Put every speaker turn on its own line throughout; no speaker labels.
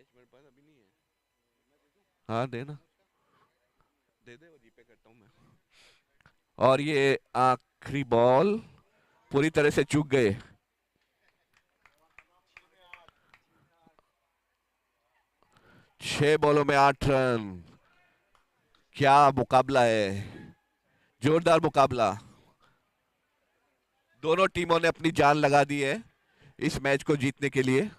Match मेरे पास अभी नहीं है।
हाँ देना।
दे दे, वो जीपे करता हूँ मैं।
और ये आखिरी बॉल पूरी तरह से चूक गए। 6 बॉलों में 8 रन। क्या मुकाबला है, जोरदार मुकाबला। दोनों टीमों ने अपनी जान लगा दी है इस मैच को जीतने के लिए।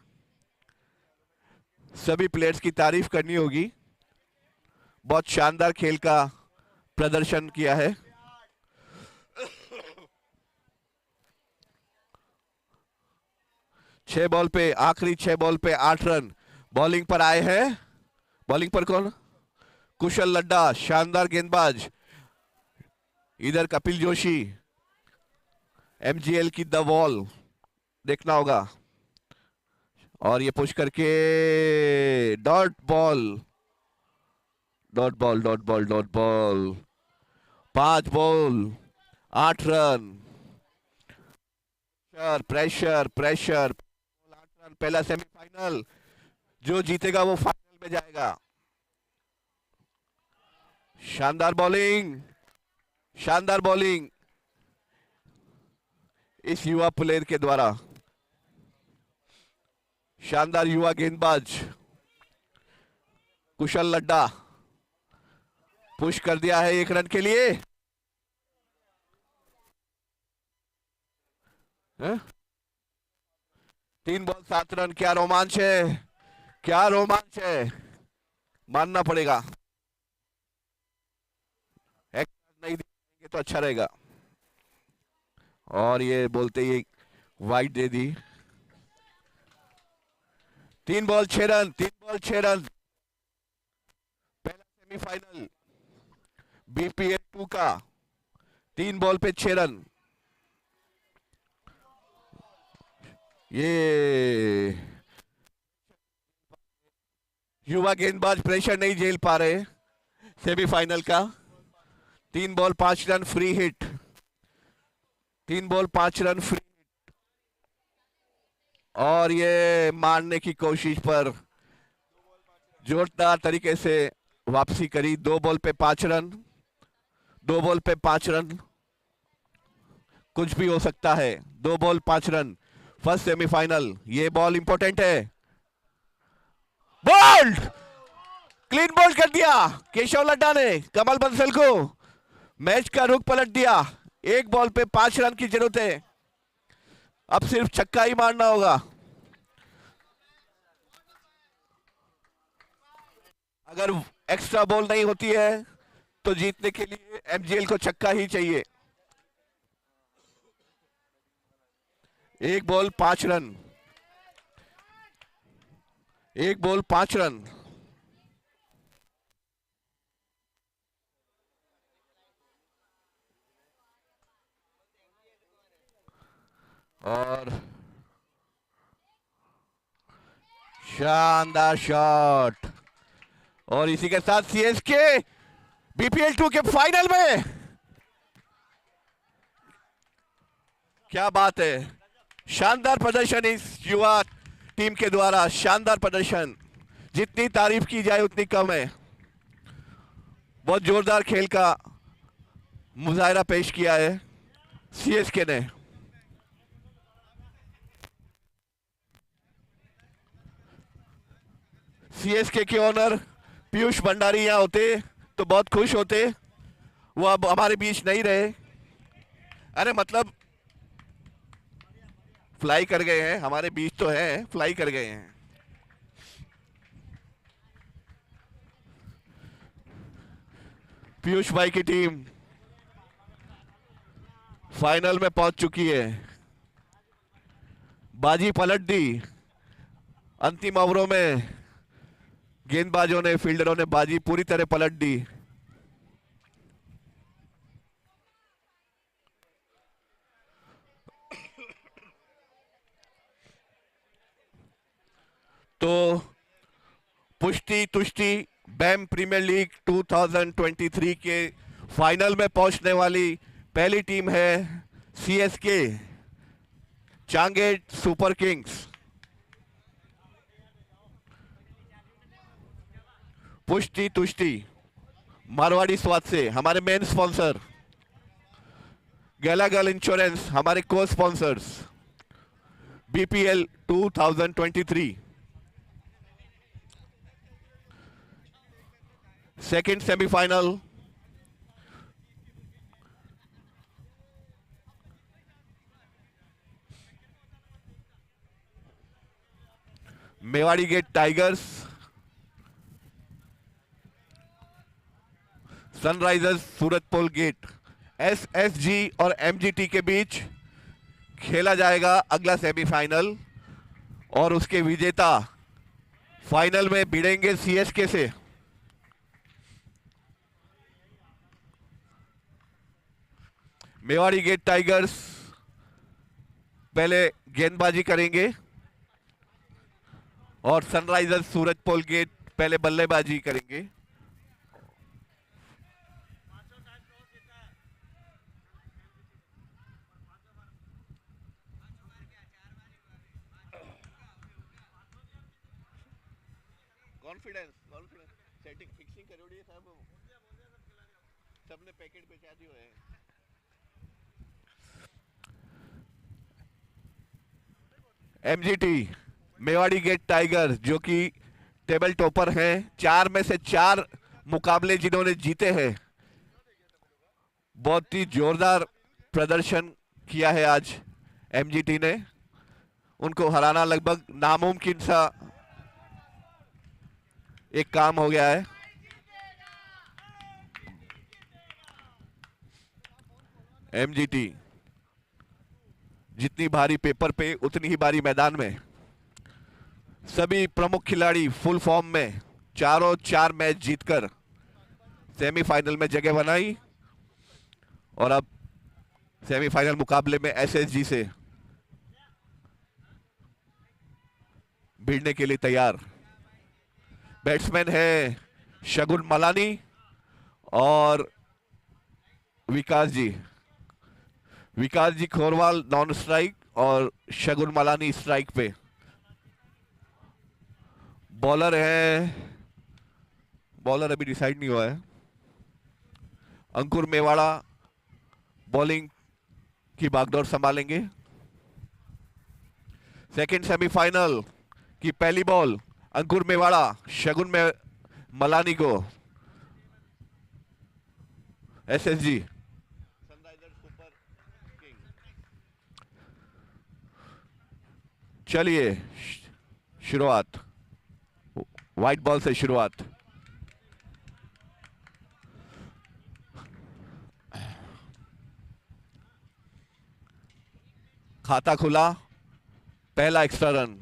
सभी प्लेयर्स की तारीफ करनी होगी, बहुत शानदार खेल का प्रदर्शन किया है। 6 बॉल पे, आखिरी 6 बॉल पे 8 रन। बॉलिंग पर आए हैं, बॉलिंग पर कौन? कुशल लड्डा, शानदार गेंदबाज। इधर कपिल जोशी, एमजीएल की द वॉल, देखना होगा। और ये पुश करके dot ball, dot ball, dot ball, dot ball. 5 ball 8 run. Pressure pressure pressure. 8 run, पहला सेमीफाइनल। जो जीतेगा वो फाइनल में जाएगा। शानदार बॉलिंग, शानदार बॉलिंग इस युवा प्लेयर के द्वारा। शानदार युवा गेंदबाज कुशल लड्डा, पुश कर दिया है 1 रन के लिए। है? 3 बॉल 7 रन। क्या रोमांच है, क्या रोमांच है, मानना पड़ेगा। एक नहीं देंगे तो अच्छा रहेगा। और ये बोलते ही वाइड दे दी। 3 बॉल 6 रन, 3 बॉल 6 रन। पहला सेमीफाइनल बीपीएल 2 का, 3 बॉल पे 6 रन। ये युवा गेंदबाज प्रेशर नहीं झेल पा रहे सेमीफाइनल का। 3 ball 5 run free hit, 3 ball 5 run free. और ये मारने की कोशिश पर जोरदार तरीके से वापसी करी। 2 बॉल पे 5 रन, 2 बॉल पे 5 रन। कुछ भी हो सकता है। 2 बॉल 5 रन, फर्स्ट सेमीफाइनल। ये बॉल इंपॉर्टेंट है। बोल्ड, क्लीन बोल्ड कर दिया केशव लड्डा ने कमल बंसल को। मैच का रुख पलट दिया। 1 बॉल पे 5 रन की जरूरत है, अब सिर्फ छक्का ही मारना होगा। अगर एक्स्ट्रा बॉल नहीं होती है तो जीतने के लिए एमजीएल को छक्का ही चाहिए। 1 बॉल 5 रन, 1 बॉल 5 रन। और शानदार शॉट। और इसी के साथ सीएसके बीपीएल 2 के फाइनल में। क्या बात है, शानदार प्रदर्शन इस युवा टीम के द्वारा, शानदार प्रदर्शन। जितनी तारीफ की जाए उतनी कम है। बहुत जोरदार खेल का मुजाहरा पेश किया है सीएसके ने। सीएसके के ओनर पीयूष भंडारी यहाँ होते तो बहुत खुश होते। वो अब हमारे बीच नहीं रहे। अरे मतलब फ्लाई कर गए हैं, हमारे बीच तो है, फ्लाई कर गए हैं। पीयूष भाई की टीम फाइनल में पहुंच चुकी है। बाजी पलट दी अंतिम ओवरों में। गेंदबाजों ने, फील्डरों ने बाजी पूरी तरह पलट दी। तो पुष्टि तुष्टि बैम प्रीमियर लीग 2023 के फाइनल में पहुंचने वाली पहली टीम है सीएसके, चांगेट सुपर किंग्स। पुष्टि तुष्टि मारवाड़ी स्वाद से हमारे मेन स्पॉन्सर, गैलागल इंश्योरेंस हमारे को sponsors, BPL 2023 second semifinal Mewari Gate Tigers Sunrisers Surajpol Gate, SSG और एमजीटी के बीच खेला जाएगा अगला सेमीफाइनल और उसके विजेता फाइनल में भिड़ेंगे सीएसके से। मेवाड़ी गेट टाइगर्स पहले गेंदबाजी करेंगे और सनराइजर्स सूरजपोल गेट पहले बल्लेबाजी करेंगे। कॉन्फिडेंस सेटिंग फिक्सिंग करोड़ी सब सबने पैकेट बेचा दिए हैं। एमजीटी मेवाड़ी गेट टाइगर जो कि टेबल टॉपर हैं, 4 में से 4 मुकाबले जिन्होंने जीते हैं, बहुत ही जोरदार प्रदर्शन किया है आज एमजीटी ने। उनको हराना लगभग नामुमकिन सा एक काम हो गया है। एमजीटी जितनी भारी पेपर पे उतनी ही भारी मैदान में। सभी प्रमुख खिलाड़ी फुल फॉर्म में, चारों 4 मैच जीतकर सेमीफाइनल में जगह बनाई और अब सेमीफाइनल मुकाबले में एसएसजी से भिड़ने के लिए तैयार। बैट्समैन है शगुन मलानी और विकास जी खोरवाल नॉन स्ट्राइक और शगुन मलानी स्ट्राइक पे। बॉलर अभी डिसाइड नहीं हुआ है। अंकुर मेवाड़ा बॉलिंग की बागडोर संभालेंगे। सेकंड सेमीफाइनल की पहली बॉल अंकुर मेवाड़ा शगुन में मलानी को। एसएसजी चलिए शुरुआत, व्हाइट बॉल से शुरुआत। खाता खुला, पहला एक्स्ट्रा रन।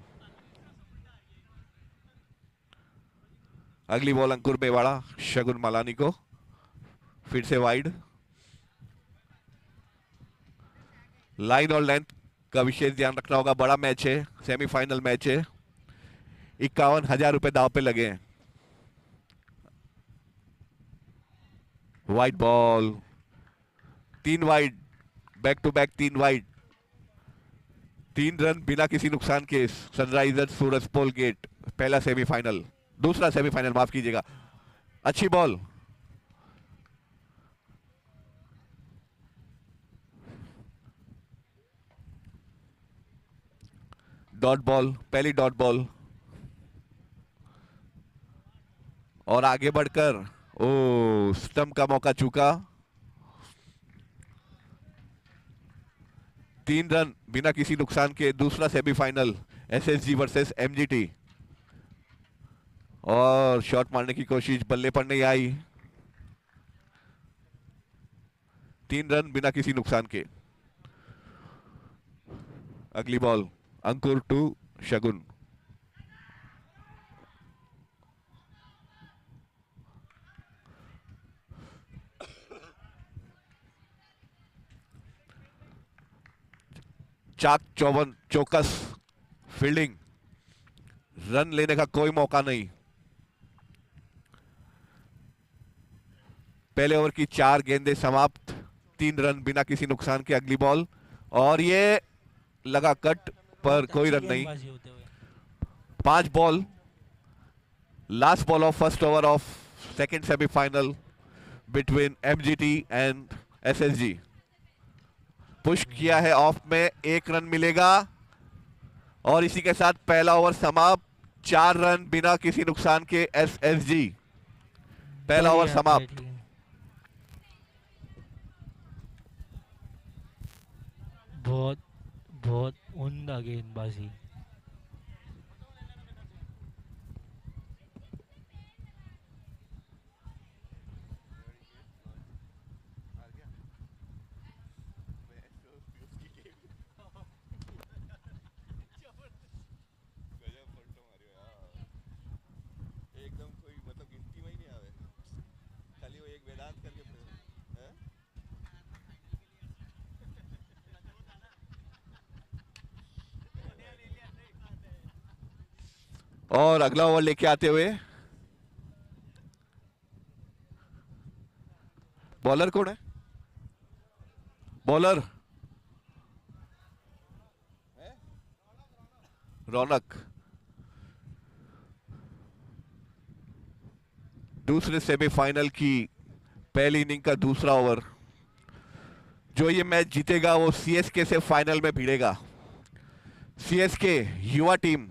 अगली बॉल अंकुर मेवाड़ा शगुन मलानी को, फिर से वाइड। लाइन और लेंथ का विशेष ध्यान रखना होगा, बड़ा मैच है, सेमीफाइनल मैच है। 51,000 रुपए दाव पे लगे हैं। Wide ball, 3 wide, back to back 3 wide, 3 run बिना किसी नुकसान के। सनराइजर्स सूरजपोल गेट पहला सेमीफाइनल, दूसरा सेमीफाइनल माफ कीजिएगा। अच्छी बॉल, डॉट बॉल, पहली डॉट बॉल और आगे बढ़कर स्टंप का मौका चूका। 3 रन बिना किसी नुकसान के, दूसरा सेमीफाइनल एसएसजी वर्सेस एमजीटी। और शॉट मारने की कोशिश, बल्ले पर नहीं आई। 3 रन बिना किसी नुकसान के। अगली बॉल अंकुर टू शगुन। चाक चौकस फील्डिंग, रन लेने का कोई मौका नहीं। पहले ओवर की 4 गेंदें समाप्त, 3 रन बिना किसी नुकसान के। अगली बॉल और ये लगा कट पर कोई रन नहीं। 5 ball, last ball of first over of second semi-final between MGT and SSG. Push किया है ऑफ में, 1 रन मिलेगा और इसी के साथ पहला ओवर समाप्त। 4 रन बिना किसी नुकसान के SSG। पहला ओवर समाप्त।
बहुत बहुत उम्दा गेंदबाजी।
और अगला ओवर लेके आते हुए बॉलर कौन है? बॉलर रौनक। दूसरे सेमीफाइनल की पहली इनिंग का दूसरा ओवर। जो ये मैच जीतेगा वो सीएसके से फाइनल में भिड़ेगा। सीएसके युवा टीम,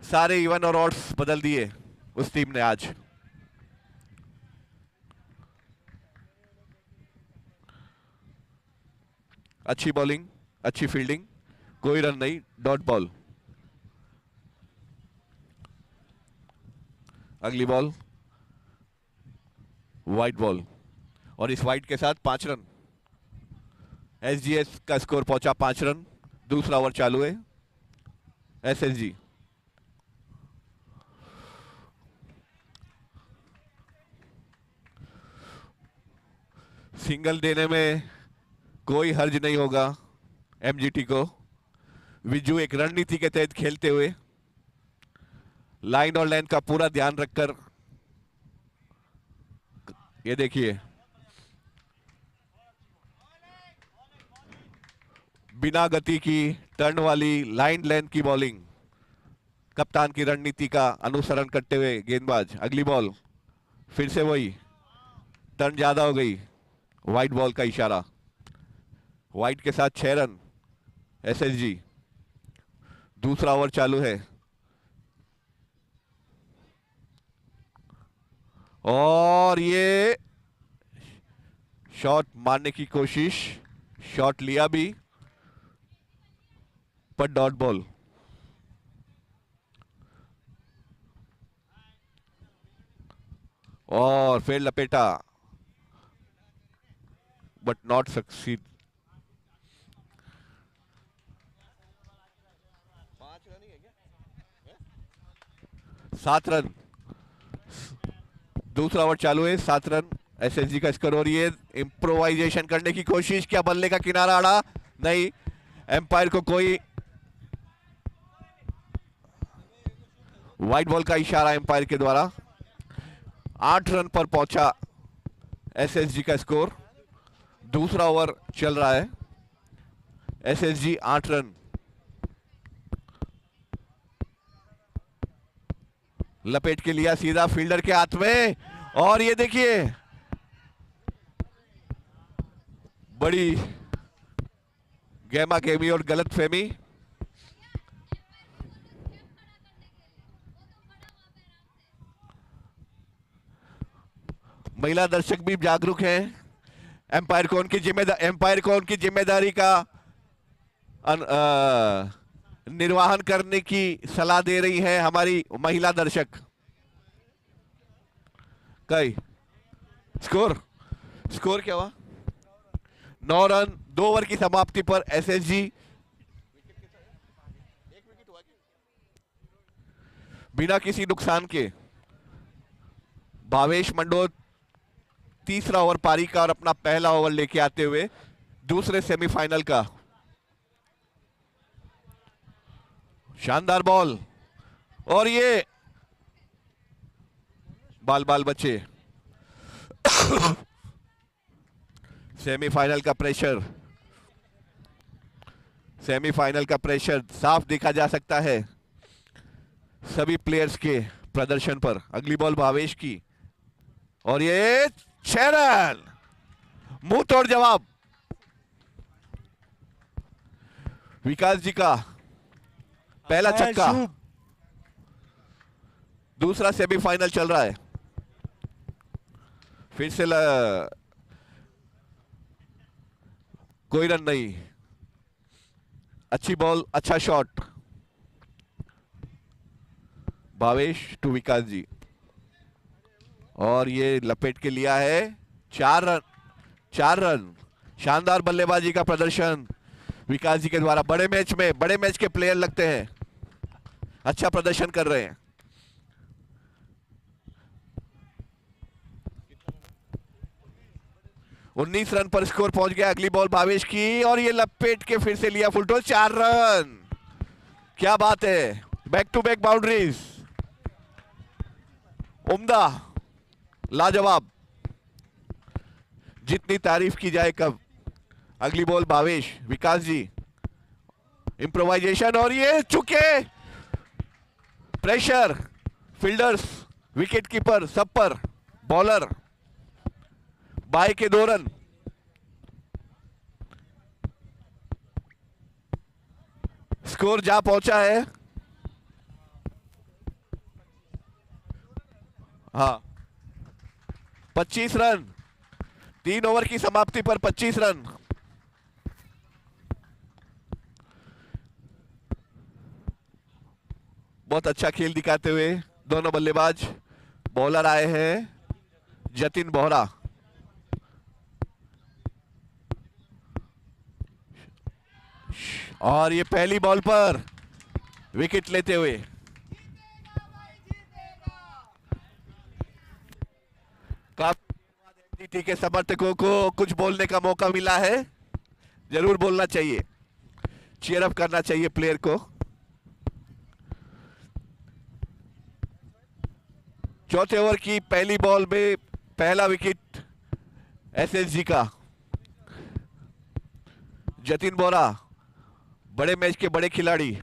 सारे इवन और ऑड्स बदल दिए उस टीम ने आज। अच्छी बॉलिंग, अच्छी फील्डिंग, कोई रन नहीं, डॉट बॉल। अगली बॉल वाइट बॉल और इस वाइट के साथ 5 रन। एसजीएस का स्कोर पहुंचा 5 रन। दूसरा ओवर चालू है। एसएसजी सिंगल देने में कोई हर्ज नहीं होगा एमजीटी को। विजू एक रणनीति के तहत खेलते हुए लाइन और लाइन का पूरा ध्यान रखकर, ये देखिए बिना गति की टर्न वाली लाइन लेंथ की बॉलिंग, कप्तान की रणनीति का अनुसरण करते हुए गेंदबाज। अगली बॉल फिर से वही, टर्न ज्यादा हो गई, वाइट बॉल का इशारा। वाइट के साथ 6 रन एसएसजी। दूसरा ओवर चालू है और ये शॉट मारने की कोशिश, शॉट लिया भी पर डॉट बॉल। और फिर लपेटा बट नॉट सक्सीड। 7 रन। दूसरा ओवर चालू है, 7 रन एसएसजी का स्कोर। और ये इंप्रोवाइजेशन करने की कोशिश, क्या बल्ले का किनारा अड़ा? नहीं, एम्पायर को कोई व्हाइट बॉल का इशारा एम्पायर के द्वारा। 8 रन पर पहुंचा एसएसजी का स्कोर। दूसरा ओवर चल रहा है। SSG 8 run. लपेट के लिया सीधा फील्डर के हाथ में और ये देखिए बड़ी गहमा गहमी और गलत फहमी। महिला दर्शक भी जागरूक हैं। एम्पायर को उनकी जिम्मेदारी का निर्वहन करने की सलाह दे रही है हमारी महिला दर्शक। कई स्कोर क्या हुआ? 9 रन। 2 ओवर की समाप्ति पर एसएसजी बिना किसी नुकसान के भावेश मंडोत तीसरा ओवर पारी का और अपना पहला ओवर लेके आते हुए दूसरे सेमीफाइनल का। शानदार बॉल और ये बाल बचे। सेमीफाइनल का प्रेशर साफ देखा जा सकता है सभी प्लेयर्स के प्रदर्शन पर। अगली बॉल भावेश की और ये 6 रन, मुंह तोड़ जवाब विकास जी का। पहला छक्का, दूसरा सेमीफाइनल चल रहा है। फिर से कोई रन नहीं। अच्छी बॉल, अच्छा शॉट। भावेश टू विकास जी और ये लपेट के लिया है। 4 रन, 4 रन। शानदार बल्लेबाजी का प्रदर्शन विकास जी के द्वारा। बड़े मैच के प्लेयर लगते हैं, अच्छा प्रदर्शन कर रहे हैं। 19 रन पर स्कोर पहुंच गया। अगली बॉल भावेश की और ये लपेट के फिर से लिया फुल टॉस। 4 रन, क्या बात है। बैक टू बैक बाउंड्रीज, उम्दा, लाजवाब, जितनी तारीफ की जाए कब। अगली बॉल भावेश, विकास जी, इंप्रोवाइजेशन और ये चुके। प्रेशर, फील्डर्स, विकेट कीपर सब पर। बॉलर बाय के 2 रन। स्कोर जा पहुंचा है। हाँ, 25 रन, 3 ओवर की समाप्ति पर 25 रन। बहुत अच्छा खेल दिखाते हुए दोनों बल्लेबाज। बॉलर आए हैं जतिन बोहरा। और ये पहली बॉल पर विकेट लेते हुए एनजीटी के समर्थकों को कुछ बोलने का मौका मिला है। जरूर बोलना चाहिए, चीयर अप करना चाहिए प्लेयर को। चौथे ओवर की पहली बॉल में पहला विकेट एसएसजी का। जतिन बोहरा, बड़े मैच के बड़े खिलाड़ी।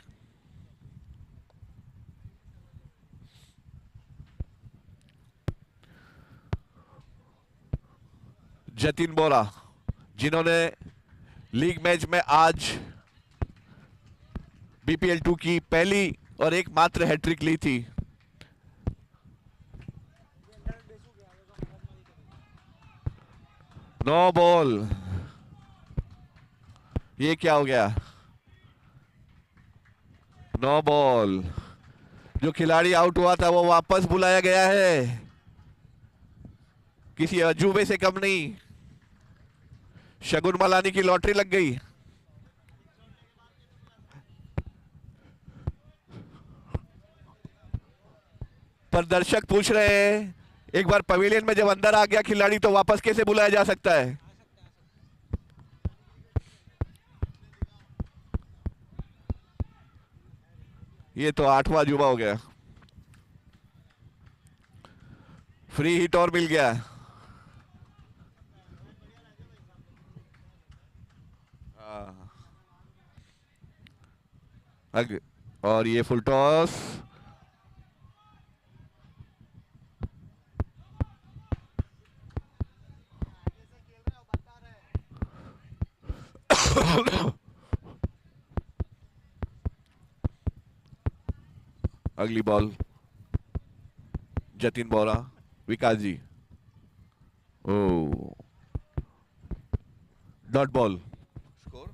जतिन बोहरा जिन्होंने लीग मैच में आज बीपीएल 2 की पहली और एकमात्र हैट्रिक ली थी। नो बॉल, ये क्या हो गया। नो बॉल, जो खिलाड़ी आउट हुआ था वो वापस बुलाया गया है। किसी अजूबे से कम नहीं। शगुन मलानी की लॉटरी लग गई। पर दर्शक पूछ रहे हैं, एक बार पवेलियन में जब अंदर आ गया खिलाड़ी तो वापस कैसे बुलाया जा सकता है। ये तो 8वां अजूबा हो गया। फ्री हिट और मिल गया। और ये फुल टॉस। अगली बॉल जतिन बोहरा, विकास जी। ओ, डॉट बॉल। स्कोर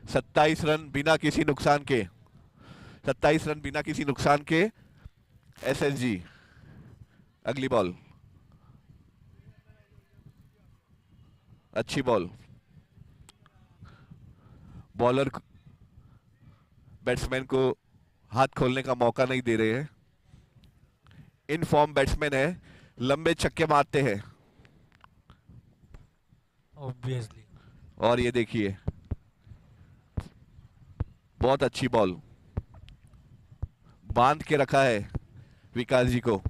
27 रन बिना किसी नुकसान के। 27 रन बिना किसी नुकसान के एसएसजी। अगली बॉल, अच्छी बॉल। बॉलर बैट्समैन को हाथ खोलने का मौका नहीं दे रहे हैं। इन फॉर्म बैट्समैन है, लंबे छक्के मारते हैं
ऑब्वियसली।
और ये देखिए, बहुत अच्छी बॉल, बांध के रखा है विकास जी को।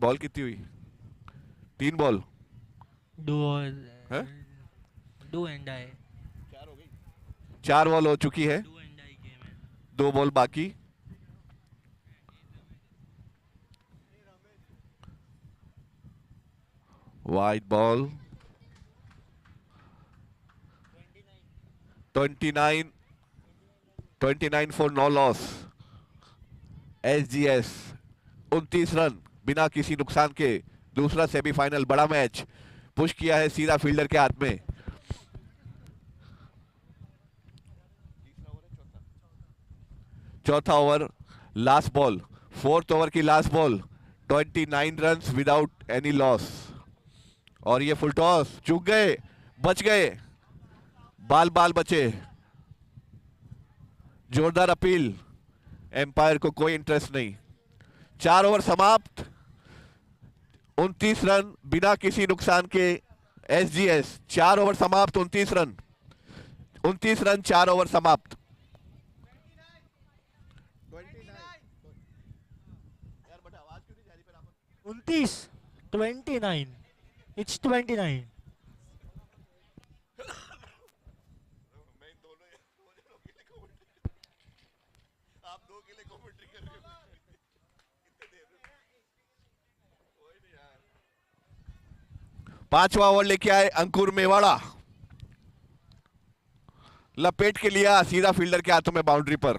बॉल कितनी हुई? 3 बॉल।
डू एंड आई।
4 बॉल हो चुकी है।
डू एंड आई।
2 बॉल बाकी। Wide ball. 29 for no loss. SGS 29 run बिना किसी नुकसान के। दूसरा सेमीफाइनल बड़ा मैच पुश किया है सीधा फील्डर के हाथ में। चौथा over, last ball, 4th over की last ball. 29 runs without any loss. और ये फुल टॉस चूक गए, बच गए, बाल बाल बचे। जोरदार अपील, एम्पायर को कोई इंटरेस्ट नहीं। 4 ओवर समाप्त, 29 रन बिना किसी नुकसान के। एसजीएस 4 ओवर समाप्त, 29 रन। 29 रन 4 ओवर समाप्त।
29, it's 29.
पांचवा ओवर लेके आए अंकुर मेवाड़ा। लपेट के लिया सीधा फील्डर के हाथों में बाउंड्री पर।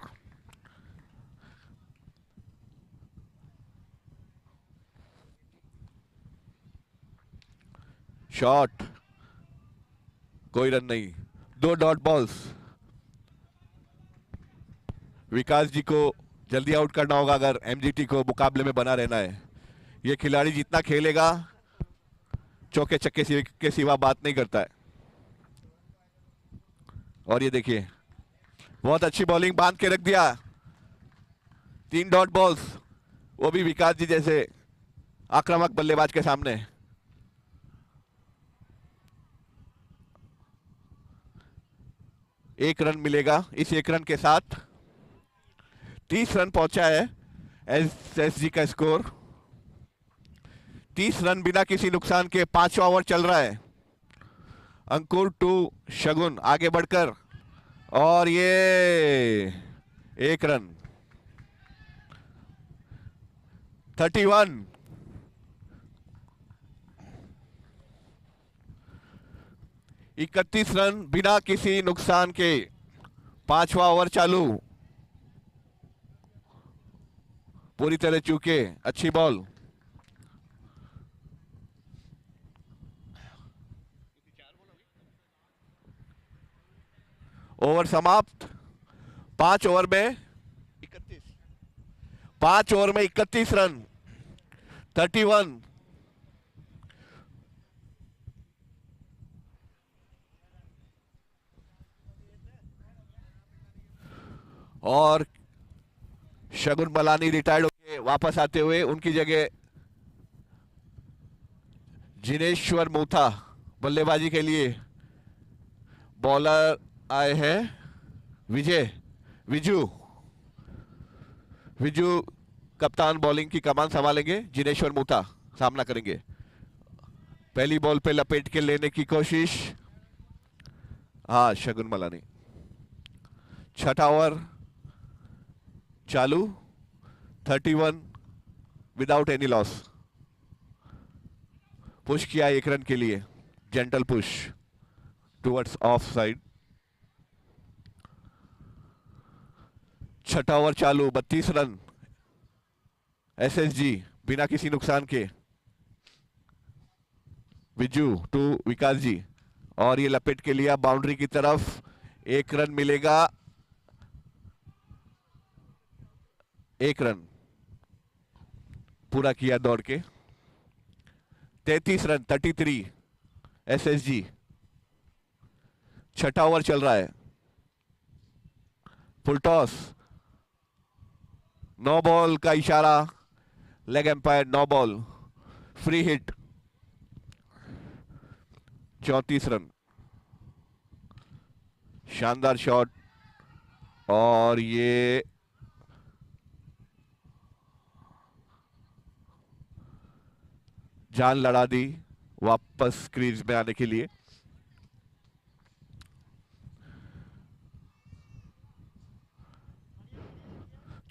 शॉट, कोई रन नहीं। 2 डॉट बॉल्स। विकास जी को जल्दी आउट करना होगा अगर एमजीटी को मुकाबले में बना रहना है। ये खिलाड़ी जितना खेलेगा चौके चक्के के सिवा बात नहीं करता है। और ये देखिए, बहुत अच्छी बॉलिंग बांध के रख दिया। 3 डॉट बॉल्स, वो भी विकास जी जैसे आक्रामक बल्लेबाज के सामने। एक रन मिलेगा। इस 1 रन के साथ 30 रन पहुंचा है एसएसजी का स्कोर। 30 रन बिना किसी नुकसान के। 5वां ओवर चल रहा है। अंकुर टू शगुन आगे बढ़कर, और ये 1 रन। 31। इकतीस रन बिना किसी नुकसान के। 5वां ओवर चालू। पूरी तरह चूके। अच्छी बॉल। ओवर समाप्त। 5 ओवर में 31 रन। 31। और शगुन मलानी रिटायर्ड होके वापस आते हुए उनकी जगह जिनेश्वर मूथा बल्लेबाजी के लिए बॉलर आए हैं। विजू कप्तान बॉलिंग की कमान संभालेंगे। जिनेश्वर मूथा सामना करेंगे। पहली बॉल पे लपेट के लेने की कोशिश। हाँ, शगुन मलानी। 6ठा ओवर चालू। 31 विदाउट एनी लॉस। पुश किया 1 रन के लिए। Gentle push towards off side. 6ठा ओवर चालू। 32 रन। एसएसजी बिना किसी नुकसान के। विजू टू विकास जी, और ये लपेट के लिया बाउंड्री की तरफ। 1 रन मिलेगा। 1 रन पूरा किया दौड़ के। 33 रन 33 एसएसजी। 6ठा ओवर चल रहा है। Full toss. नो बॉल का इशारा। Leg umpire no ball. Free hit. 34 run. शानदार शॉट, और ये जान लड़ा दी वापस क्रीज में आने के लिए।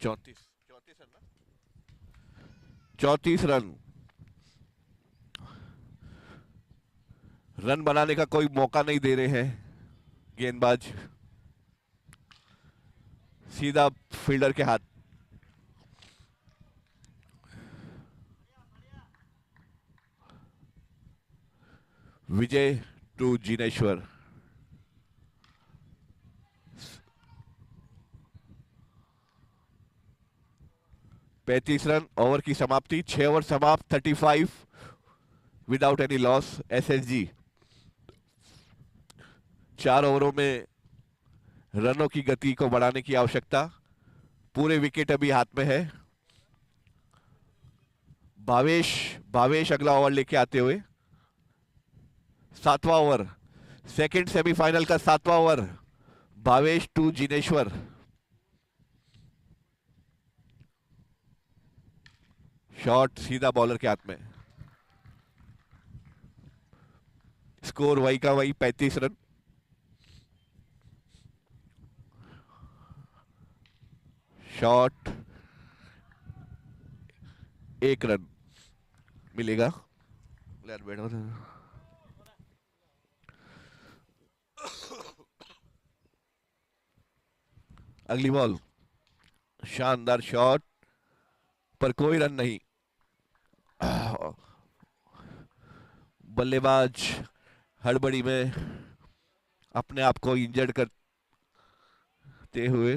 34 रन ना, 34 रन। रन बनाने का कोई मौका नहीं दे रहे हैं गेंदबाज, सीधा फील्डर के हाथ। विजय टू जिनेश्वर। पैंतीस रन, ओवर की समाप्ति। 6 ओवर समाप्त, 35 विदाउट एनी लॉस। एसएसजी 4 ओवरों में रनों की गति को बढ़ाने की आवश्यकता। पूरे विकेट अभी हाथ में है। भावेश भावेश अगला ओवर लेके आते हुए। 7वां ओवर, सेकंड सेमीफाइनल का 7वां over. Bhavesh to Jineshwar. Shot सीधा बॉलर के हाथ में। स्कोर वही का वही, 35 रन। शॉट 1 रन मिलेगा। बैठो। अगली बॉल, शानदार शॉट पर कोई रन नहीं। बल्लेबाज हड़बड़ी में अपने आप को इंजर्ड करते हुए।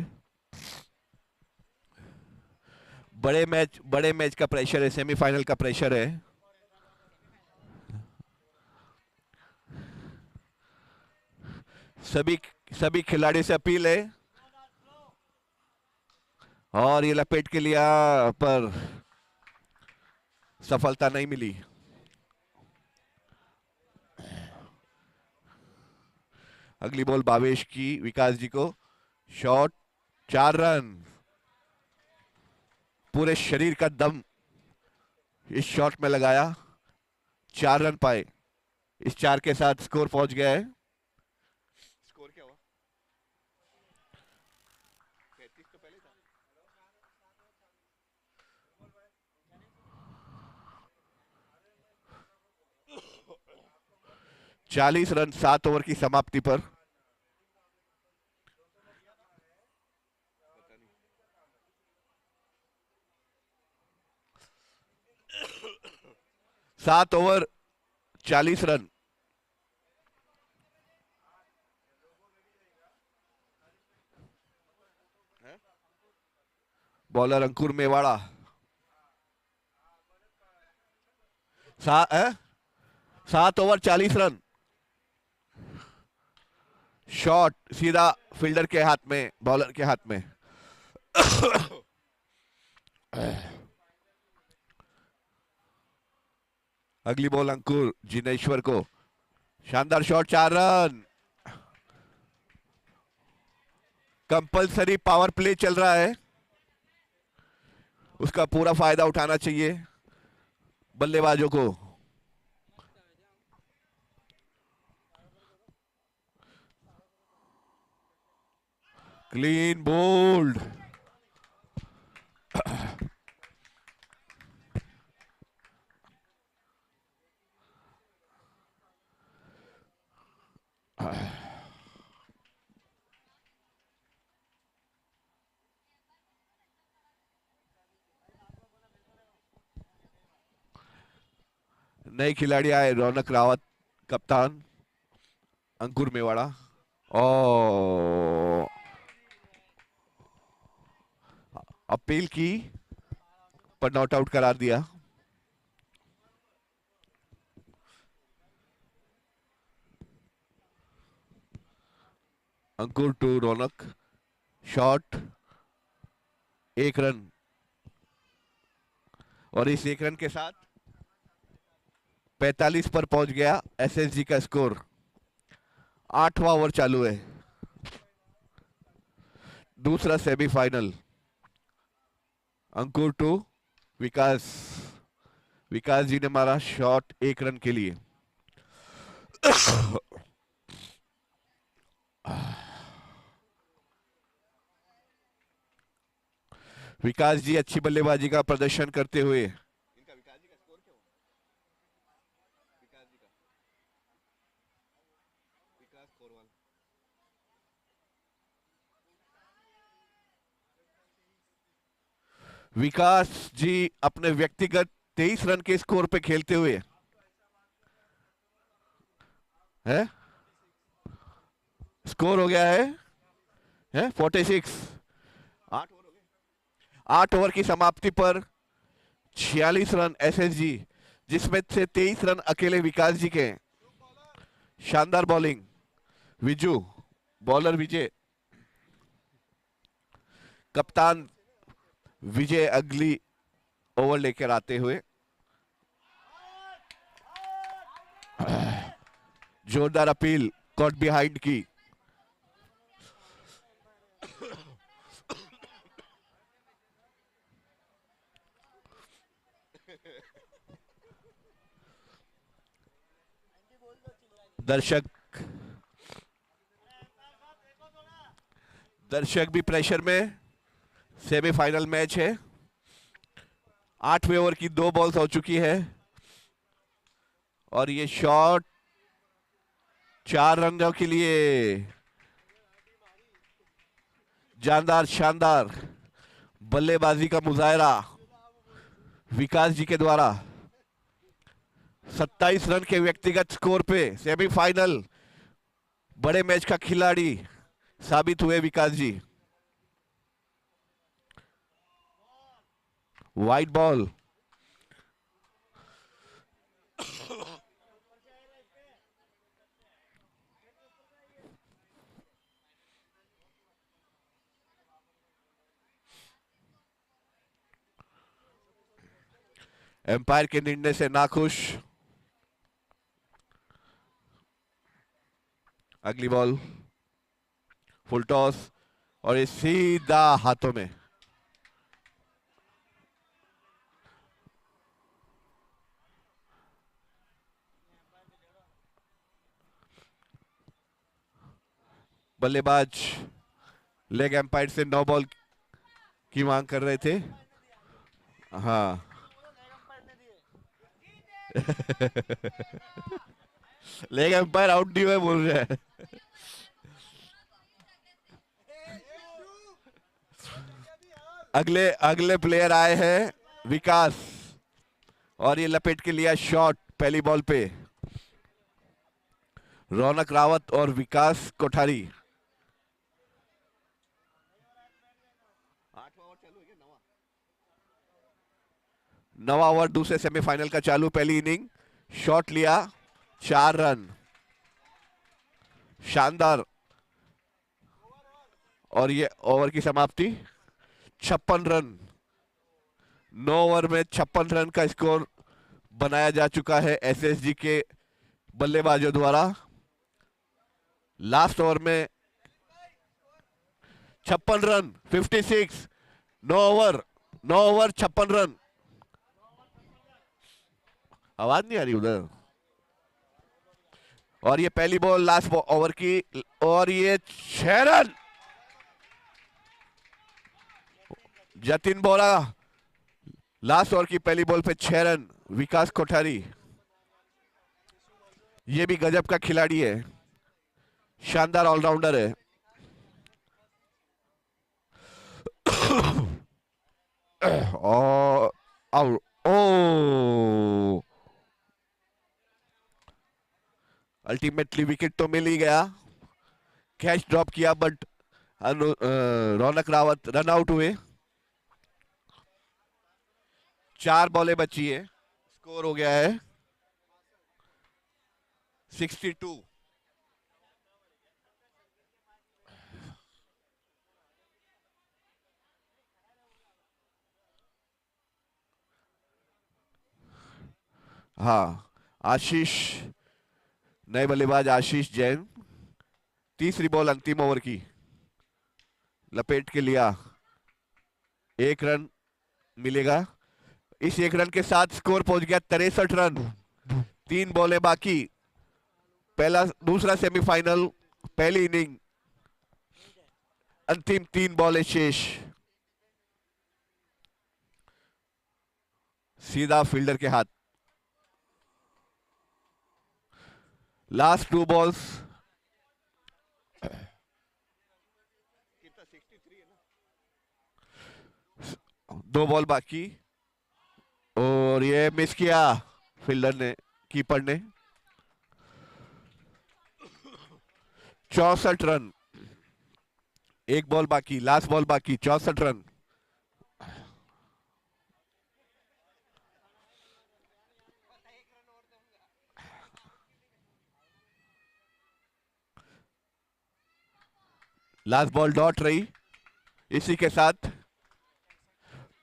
बड़े मैच का प्रेशर है, सेमीफाइनल का प्रेशर है। सभी खिलाड़ी से अपील है, और ये लपेट के लिया पर सफलता नहीं मिली। अगली बॉल भावेश की, विकास जी को। Shot 4 run. पूरे शरीर का दम इस शॉट में लगाया, 4 रन पाए। इस 4 के साथ स्कोर पहुंच गया है। स्कोर क्या हुआ? 35 तो पहले था। 40 रन 7 ओवर की समाप्ति पर। 7 ओवर 40 रन। बॉलर अंकुर मेवाड़ा। 7 over 40 run. शॉट सीधा फील्डर के हाथ में, बॉलर के हाथ में। अगली बॉल अंकुर जिनेश्वर को। शानदार shot, 4 run. Compulsory power play चल रहा है, उसका पूरा फायदा उठाना चाहिए बल्लेबाजों को। Clean bowled. नए खिलाड़ी आए, रौनक रावत कप्तान, अंकुर मेवाड़ा। ओ अपील की पर नॉट आउट करार दिया। अंकुर टू रौनक। शॉट 1 रन, और इस 1 रन के साथ 45 पर पहुंच गया एसएसजी का स्कोर। 8वां ओवर चालू है, दूसरा सेमीफाइनल। अंकुर टू विकास। विकास जी ने मारा शॉट 1 रन के लिए। विकास जी अच्छी बल्लेबाजी का प्रदर्शन करते हुए। इनका विकास जी का स्कोर क्या हुआ? विकास जी का विकास कोरवाल। विकास जी अपने व्यक्तिगत 23 रन के स्कोर पे खेलते हुए है। स्कोर हो गया है 46। 8 ओवर हो गए। 8 ओवर की समाप्ति पर 46 रन एसएसजी, जिसमें से 23 रन अकेले विकास जी के। शानदार बॉलिंग विजू, बॉलर विजय, कप्तान विजय अगली ओवर लेकर आते हुए। जोरदार अपील कॉट बिहाइंड की। दर्शक दर्शक भी प्रेशर में। सेमीफाइनल मैच है। 8वें ओवर की 2 बॉल्स हो चुकी है और ये शॉट 4 रनों के लिए। जानदार शानदार बल्लेबाजी का मुजाहरा विकास जी के द्वारा। 27 रन के व्यक्तिगत स्कोर पे सेमीफाइनल बड़े मैच का खिलाड़ी साबित हुए विकास जी। वाइड बॉल, एम्पायर के निर्णय से नाखुश। अगली बॉल फुल टॉस और ये सीधा हाथों में। बल्लेबाज लेग एम्पायर से 9 बॉल की मांग कर रहे थे। हाँ लेग एम्पायर आउट नहीं हुए बोल रहे हैं। अगले अगले प्लेयर आए हैं विकास और ये लपेट के लिया शॉट पहली बॉल पे। रौनक रावत और विकास कोठारी। 9वां ओवर दूसरे सेमीफाइनल का चालू। पहली इनिंग शॉट लिया, 4 रन। शानदार। और ये ओवर की समाप्ति 56 रन। 9 ओवर में 56 रन का स्कोर बनाया जा चुका है एसएसजी के बल्लेबाजों द्वारा। लास्ट ओवर में 56 रन 56। 9 over 56 run. आवाज नहीं आ रही उधर। और ये पहली बॉल लास्ट ओवर की और ये 6 रन। जतिन बोरा लास्ट ओवर की पहली बॉल पे 6 रन। विकास कोठारी ये भी गजब का खिलाड़ी है, शानदार ऑलराउंडर है। और ओ अल्टीमेटली विकेट तो मिल ही गया। कैच ड्रॉप किया but Raunak Rawat run out हुए। 4 बॉलें बची है। स्कोर हो गया है 62। हाँ आशीष, नए बल्लेबाज आशीष जैन। तीसरी बॉल अंतिम ओवर की लपेट के लिया। 1 रन मिलेगा। इस 1 रन के साथ स्कोर पहुंच गया 63 रन। 3 बॉलें बाकी। दूसरा सेमीफाइनल पहली इनिंग, अंतिम 3 बॉलें शेष। सीधा फील्डर के हाथ। Last 2 balls.
कितना 63 है ना।
2 बॉल बाकी और ये मिस किया फील्डर ने, कीपर ने। 64 रन। 1 बॉल बाकी, लास्ट बॉल बाकी, 64 रन। लास्ट बॉल डॉट रही। इसी के साथ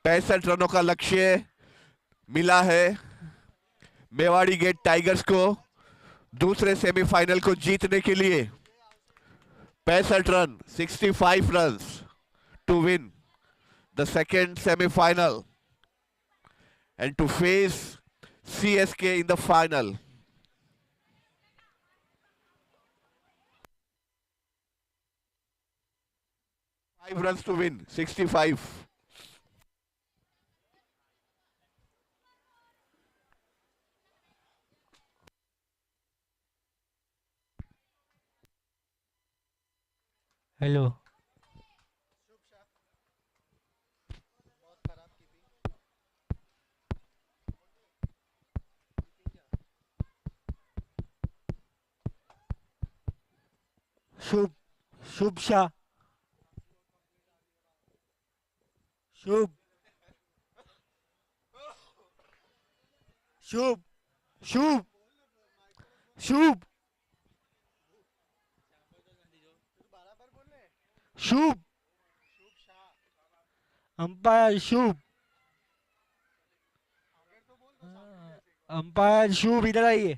65 रनों का लक्ष्य मिला है मेवाड़ी गेट टाइगर्स को दूसरे सेमीफाइनल को जीतने के लिए। 65 run, 65 run to win the second semifinal and to face CSK in the final. 5 runs to win, 65.
Hello. Shubh Shubh Shah. Shubh Shubh Shubh Shubh Shubh umpire Shubh. Umpire Shubh इधर आइए।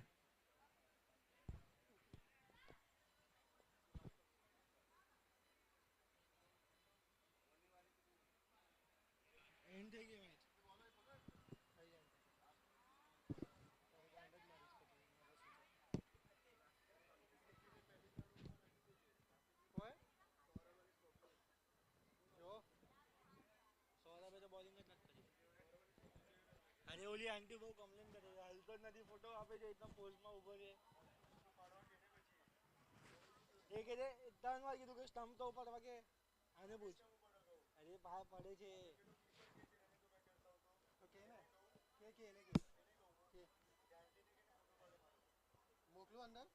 अरे ओली आंटी वो कंप्लेन करे हलकत नदी फोटो आपे जो इतना पोस्ट में ऊपर है એ કે દે તાન વાર કીધું કે સ્ટમ્પ તો ઉપર વાગે આને પૂછ અરે ભાઈ પડે છે તો કે ને કે એને કે મોકલું અંદર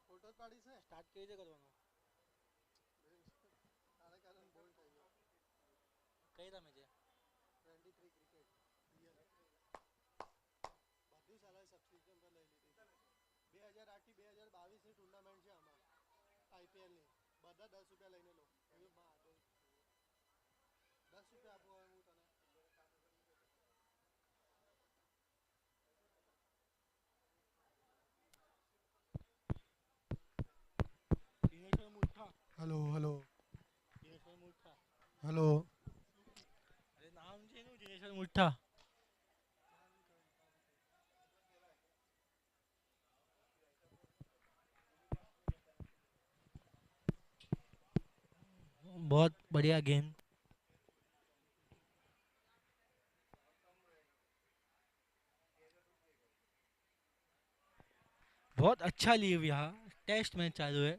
ફોટો પાડીશ ને સ્ટાર્ટ કેવી રીતે કરવાનો તારા કારણ બોલ થઈ ગયો કઈ રમે છે 23 ક્રિકેટ બધું સાલા સબસ્ક્રિપ્શન પર લઈ લીધી 2008 થી 2022 ની ટુર્નામેન્ટ છે આમાં આઈપીએલ ની બધા 10 રૂપિયા લઈને લો હવે માં 10 રૂપિયા આપો હું તને Dineshwar મુઠ્ઠા hello hello Dineshwar મુઠ્ઠા hello અરે નામ છે એનું દિનેશ્વર મુઠ્ઠા बहुत बढ़िया गेंद बहुत अच्छा लीव यहाँ टेस्ट मैच चालू है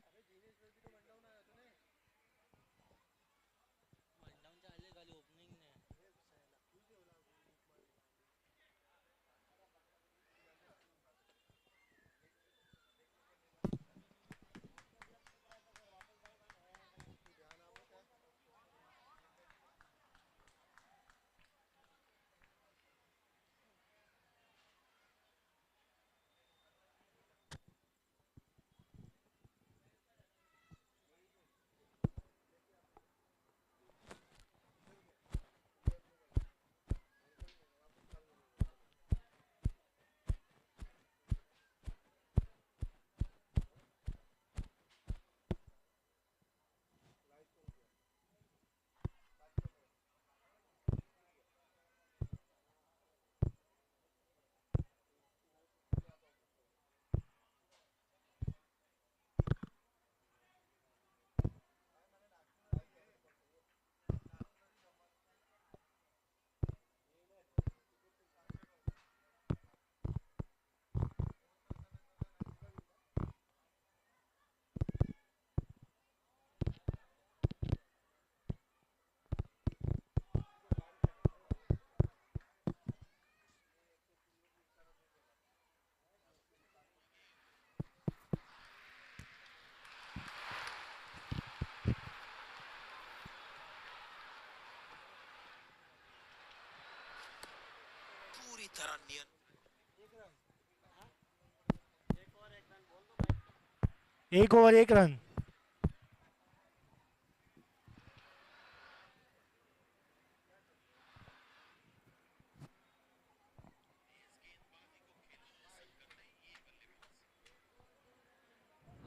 एक ओवर एक रन।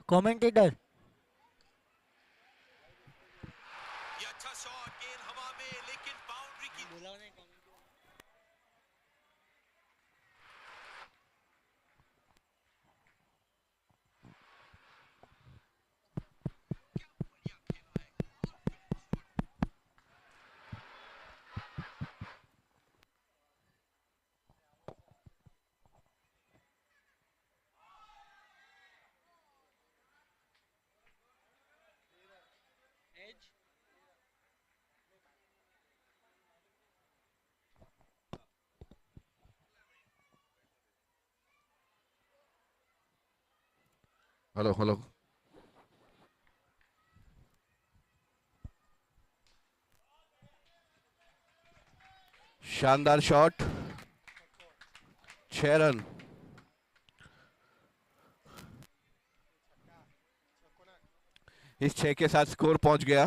Commentator
hello hello. शानदार शॉट, 6 रन। इस 6 के साथ स्कोर पहुंच गया।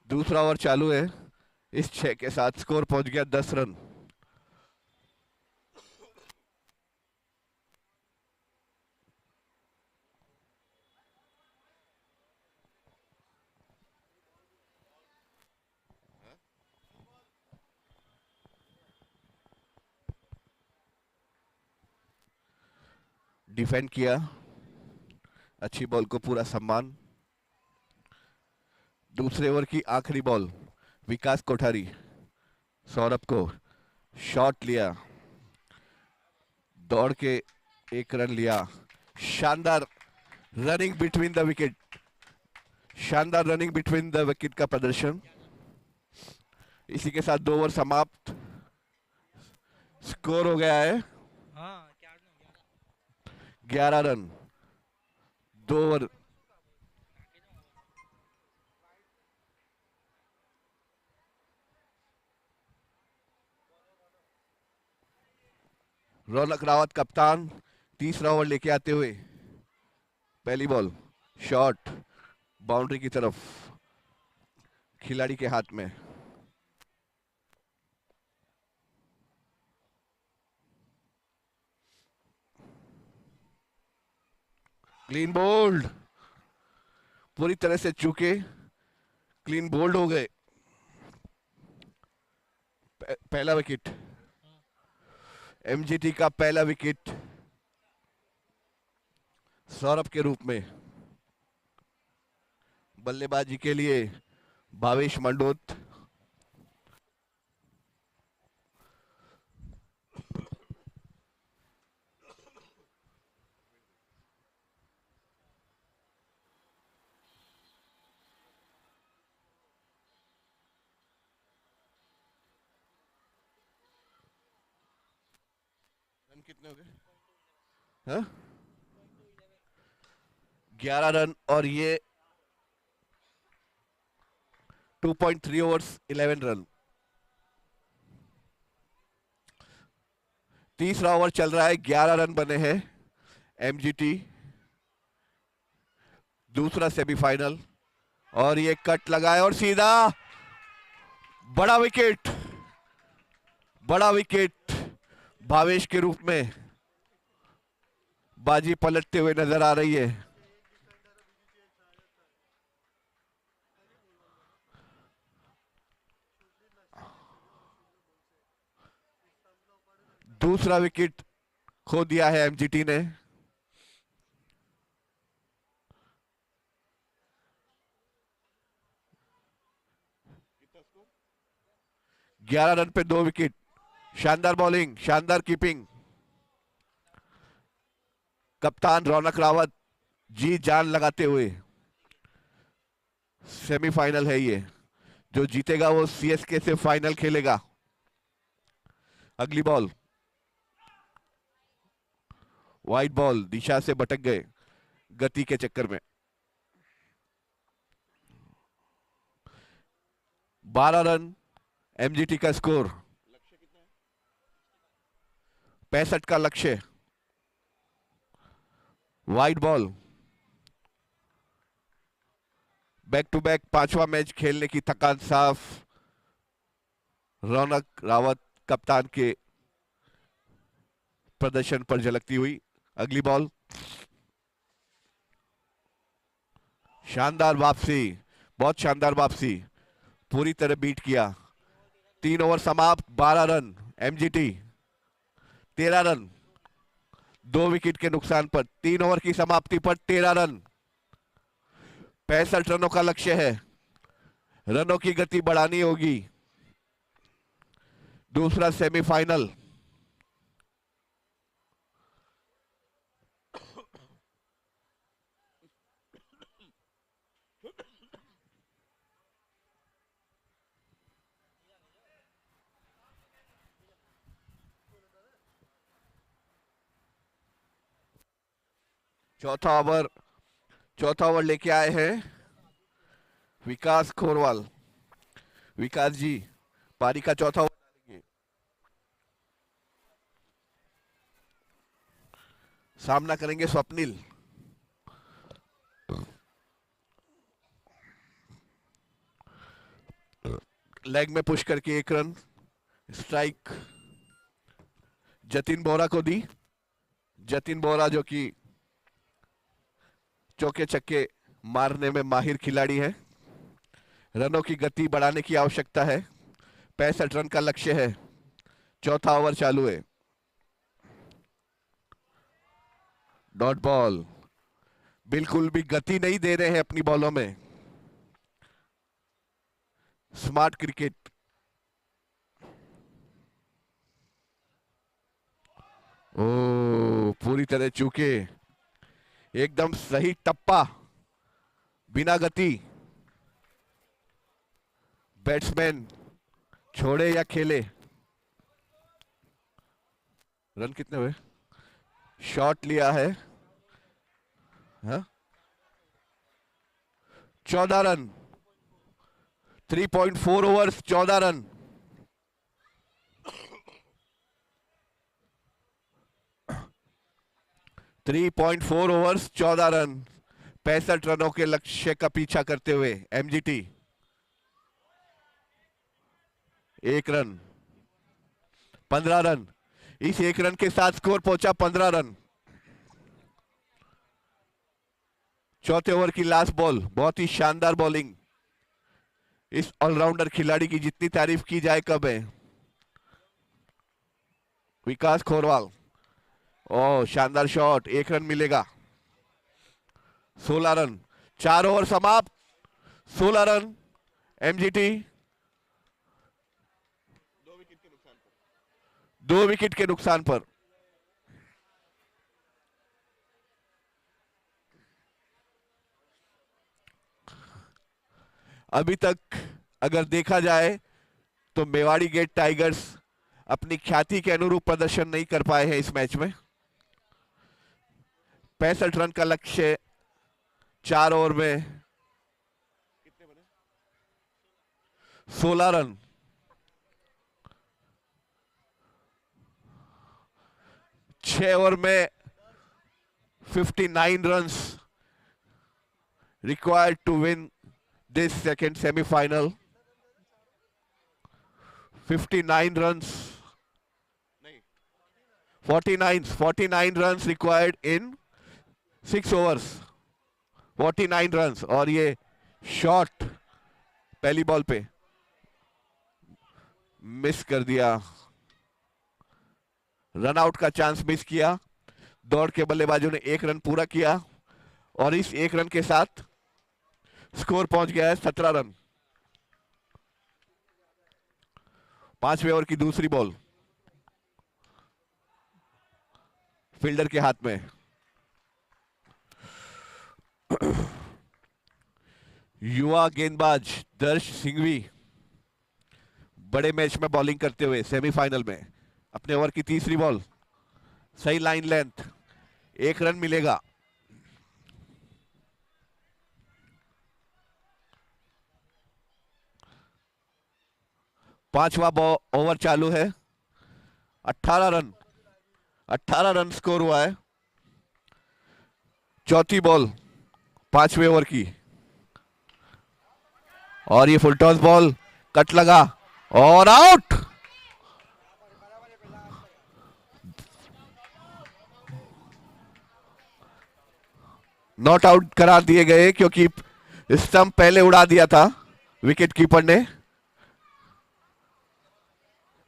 दूसरा ओवर चालू है। इस 6 के साथ स्कोर पहुंच गया 10 रन। डिफेंड किया, अच्छी बॉल को पूरा सम्मान। दूसरे ओवर की आखिरी बॉल, विकास कोठारी सौरभ को शॉट लिया, दौड़ के 1 रन लिया। शानदार रनिंग बिटवीन द विकेट, शानदार रनिंग बिटवीन द विकेट का प्रदर्शन। इसी के साथ 2 ओवर समाप्त, स्कोर हो गया है 11 रन। 2 ओवर। रौनक रावत कप्तान तीसरा ओवर लेके आते हुए, पहली बॉल शॉट बाउंड्री की तरफ, खिलाड़ी के हाथ में। क्लीन बोल्ड, पूरी तरह से चूके क्लीन बोल्ड हो गए। पहला विकेट, एमजीटी का पहला विकेट सौरभ के रूप में। बल्लेबाजी के लिए भावेश मंडोत। रन कितने हो गए? हाँ? 11 रन, और ये 2.3 ओवर्स 11 रन। तीसरा ओवर चल रहा है, 11 रन बने हैं। एमजीटी दूसरा सेमीफाइनल, और ये कट लगाए और सीधा बड़ा विकेट, बड़ा विकेट भावेश के रूप में बाजी पलटते हुए नजर आ रही है। दूसरा विकेट खो दिया है एमजीटी ने। ग्यारह रन पे 2 विकेट। शानदार बॉलिंग, शानदार कीपिंग। कप्तान रौनक रावत जी जान लगाते हुए। सेमीफाइनल है ये, जो जीतेगा वो सीएसके से फाइनल खेलेगा। अगली बॉल, वाइड बॉल, दिशा से भटक गए गति के चक्कर में। 12 रन एमजीटी का स्कोर। 65 का लक्ष्य। Wide ball. Back to back 5वां मैच खेलने की थकान साफ रौनक रावत कप्तान के प्रदर्शन पर झलकती हुई। अगली बॉल। शानदार वापसी, बहुत शानदार वापसी, पूरी तरह बीट किया। 3 ओवर समाप्त, 12 रन एमजीटी, 13 रन, 2 विकेट के नुकसान पर। 3 ओवर की समाप्ति पर 13 रन, 65 रनों का लक्ष्य है। रनों की गति बढ़ानी होगी। दूसरा सेमीफाइनल। चौथा ओवर लेके आए हैं विकास खोरवाल। विकास जी पारी का चौथा ओवर डालेंगे। सामना करेंगे स्वप्निल। लेग में पुश करके 1 रन। स्ट्राइक जतिन बोरा को दी। जतिन बोरा जो कि चौके छक्के मारने में माहिर खिलाड़ी है। रनों की गति बढ़ाने की आवश्यकता है। 65 रन का लक्ष्य है। चौथा ओवर चालू है। Dot ball. बिल्कुल भी गति नहीं दे रहे हैं अपनी बॉलों में। Smart cricket. ओ पूरी तरह चूके। एकदम सही टप्पा, बिना गति। बैट्समैन छोड़े या खेले। रन कितने हुए? शॉट लिया है, हाँ? 14 run. 3.4 overs, 14 run. Three 3.4 overs, 14 run. 65 रनों के लक्ष्य का पीछा करते हुए एमजीटी 1 रन, 15 रन। इस 1 रन के साथ स्कोर पहुंचा 15 रन। चौथे ओवर की लास्ट बॉल। बहुत ही शानदार बॉलिंग। इस ऑलराउंडर खिलाड़ी की जितनी तारीफ की जाए कम है। विकास खोरवाल। ओह शानदार शॉट। 1 रन मिलेगा। 16 रन। 4 ओवर समाप्त, 16 रन एमजीटी। 2 विकेट के नुकसान पर। अभी तक अगर देखा जाए तो मेवाड़ी गेट टाइगर्स अपनी ख्याति के अनुरूप प्रदर्शन नहीं कर पाए हैं इस मैच में। 65 रन का लक्ष्य 4 ओवर में। कितने बने? 16 रन। छह ओवर में 59 runs required to win this second semi-final. 59 runs. 49 runs required in 6 overs. 49 runs और ये शॉट पहली बॉल पे मिस कर दिया। रन आउट का चांस मिस किया। दौड़ के बल्लेबाजों ने 1 रन पूरा किया और इस 1 रन के साथ स्कोर पहुंच गया है 17 रन। 5वें ओवर की दूसरी बॉल फील्डर के हाथ में। युवा गेंदबाज दर्श सिंघवी बड़े मैच में बॉलिंग करते हुए सेमीफाइनल में। अपने ओवर की तीसरी बॉल। सही लाइन लेंथ। 1 रन मिलेगा। पांचवा ओवर चालू है। 18 रन स्कोर हुआ है। चौथी बॉल पांचवें ओवर की, और ये फुल टॉस बॉल, कट लगा और आउट। नॉट आउट करार दिए गए क्योंकि स्टंप पहले उड़ा दिया था विकेट कीपर ने।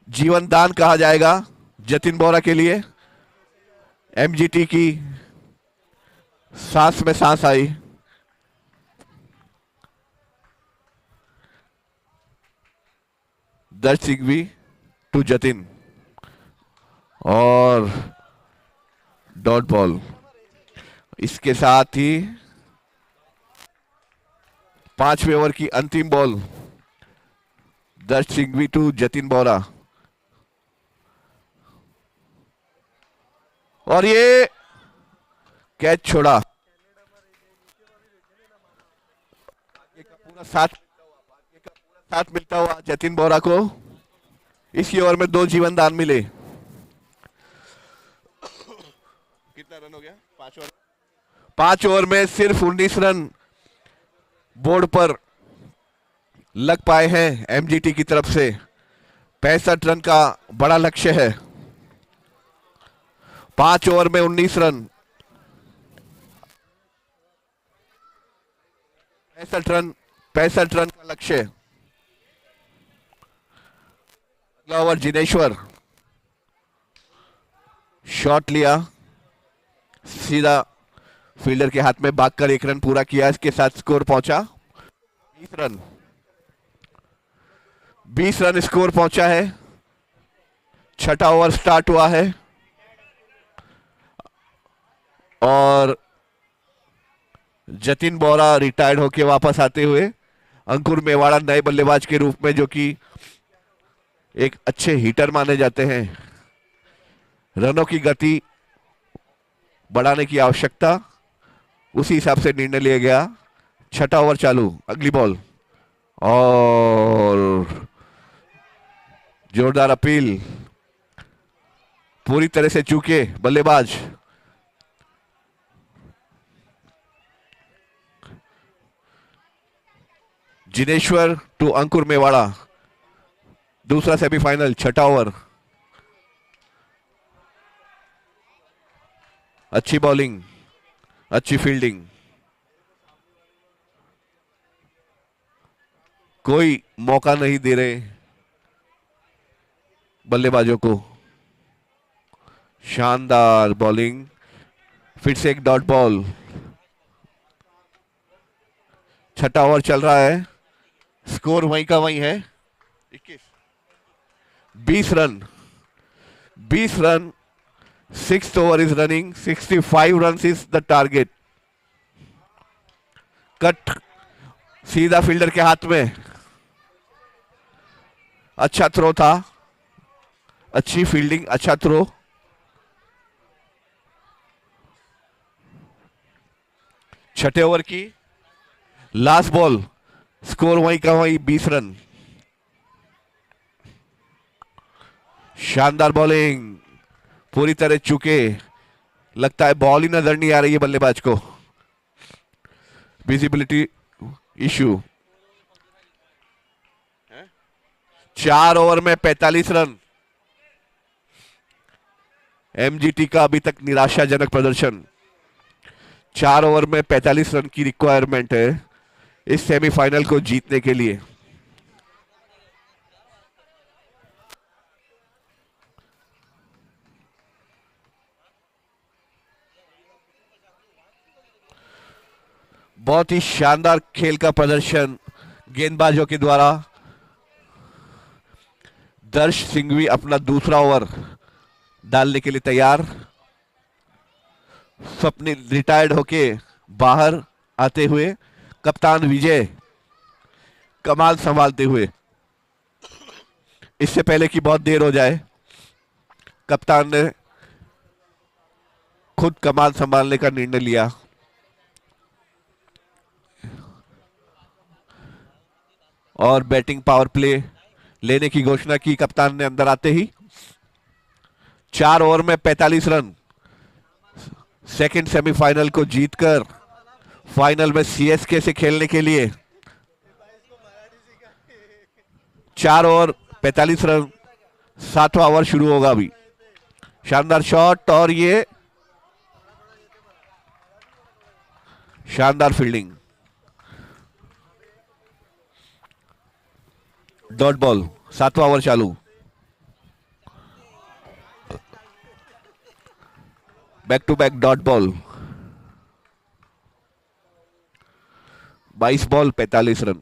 जीवन दान कहा जाएगा जतिन बोरा के लिए। एमजीटी की सांस में सांस आई। दर्श सिंघवी टू जतिन और डॉट बॉल। इसके साथ ही पांचवें ओवर की अंतिम बॉल, दर्श सिंघवी टू जतिन बोरा, और ये कैच छोड़ा। पूरा साथ मिलता हुआ जतिन बोरा को इसी ओवर में 2 जीवन दान मिले।
कितना रन हो गया? 5 ओवर।
5 ओवर में सिर्फ 19 रन बोर्ड पर लग पाए हैं एमजीटी की तरफ से। 65 रन का बड़ा लक्ष्य है। 5 ओवर में 19 रन, 65 रन का लक्ष्य। अगला ओवर जिनेश्वर, शॉट लिया, सीधा फील्डर के हाथ में भागकर 1 रन पूरा किया। इसके साथ स्कोर पहुंचा 20 रन स्कोर पहुंचा है। छठा ओवर स्टार्ट हुआ है और जतिन बोरा रिटायर्ड होके वापस आते हुए अंकुर मेवाड़ा नए बल्लेबाज के रूप में, जो कि एक अच्छे हिटर माने जाते हैं। रनों की गति बढ़ाने की आवश्यकता, उसी हिसाब से निर्णय लिया गया। छठा ओवर चालू, अगली बॉल और जोरदार अपील, पूरी तरह से चूके बल्लेबाज। जिनेश्वर टू अंकुर मेवाड़ा, दूसरा सेमीफाइनल, छठा ओवर। अच्छी बॉलिंग, अच्छी फील्डिंग, कोई मौका नहीं दे रहे बल्लेबाजों को। शानदार बॉलिंग, फिर से एक डॉट बॉल। छठा ओवर चल रहा है, स्कोर वहीं का वहीं है। 20 run, 20 run. 6th over is running, 65 runs is the target. Cut सीधा फील्डर के हाथ में, अच्छा थ्रो था, अच्छी फील्डिंग, अच्छा थ्रो। छठे ओवर की लास्ट बॉल, स्कोर वहीं का वहीं, 20 रन। शानदार बॉलिंग, पूरी तरह चूके, लगता है बॉल ही नजर नहीं आ रही है बल्लेबाज को। Visibility issue. 4 ओवर में 45 रन। एमजीटी का अभी तक निराशाजनक प्रदर्शन। 4 ओवर में 45 रन की रिक्वायरमेंट है इस सेमीफाइनल को जीतने के लिए। बहुत ही शानदार खेल का प्रदर्शन गेंदबाजों के द्वारा। दर्श सिंघवी अपना दूसरा ओवर डालने के लिए तैयार। स्वप्न रिटायर्ड होके बाहर आते हुए, कप्तान विजय कमान संभालते हुए। इससे पहले कि बहुत देर हो जाए, कप्तान ने खुद कमान संभालने का निर्णय लिया। और बैटिंग पावर प्ले लेने की घोषणा की कप्तान ने अंदर आते ही। 4 ओवर में 45 रन। सेकंड सेमीफाइनल को जीतकर फाइनल में सीएसके से खेलने के लिए 4 ओवर 45 रन। 7वां ओवर शुरू होगा अभी। शानदार शॉट और ये शानदार फील्डिंग। Dot ball. 7वां ओवर चालू। Back to back dot ball. 22 ball 45 run.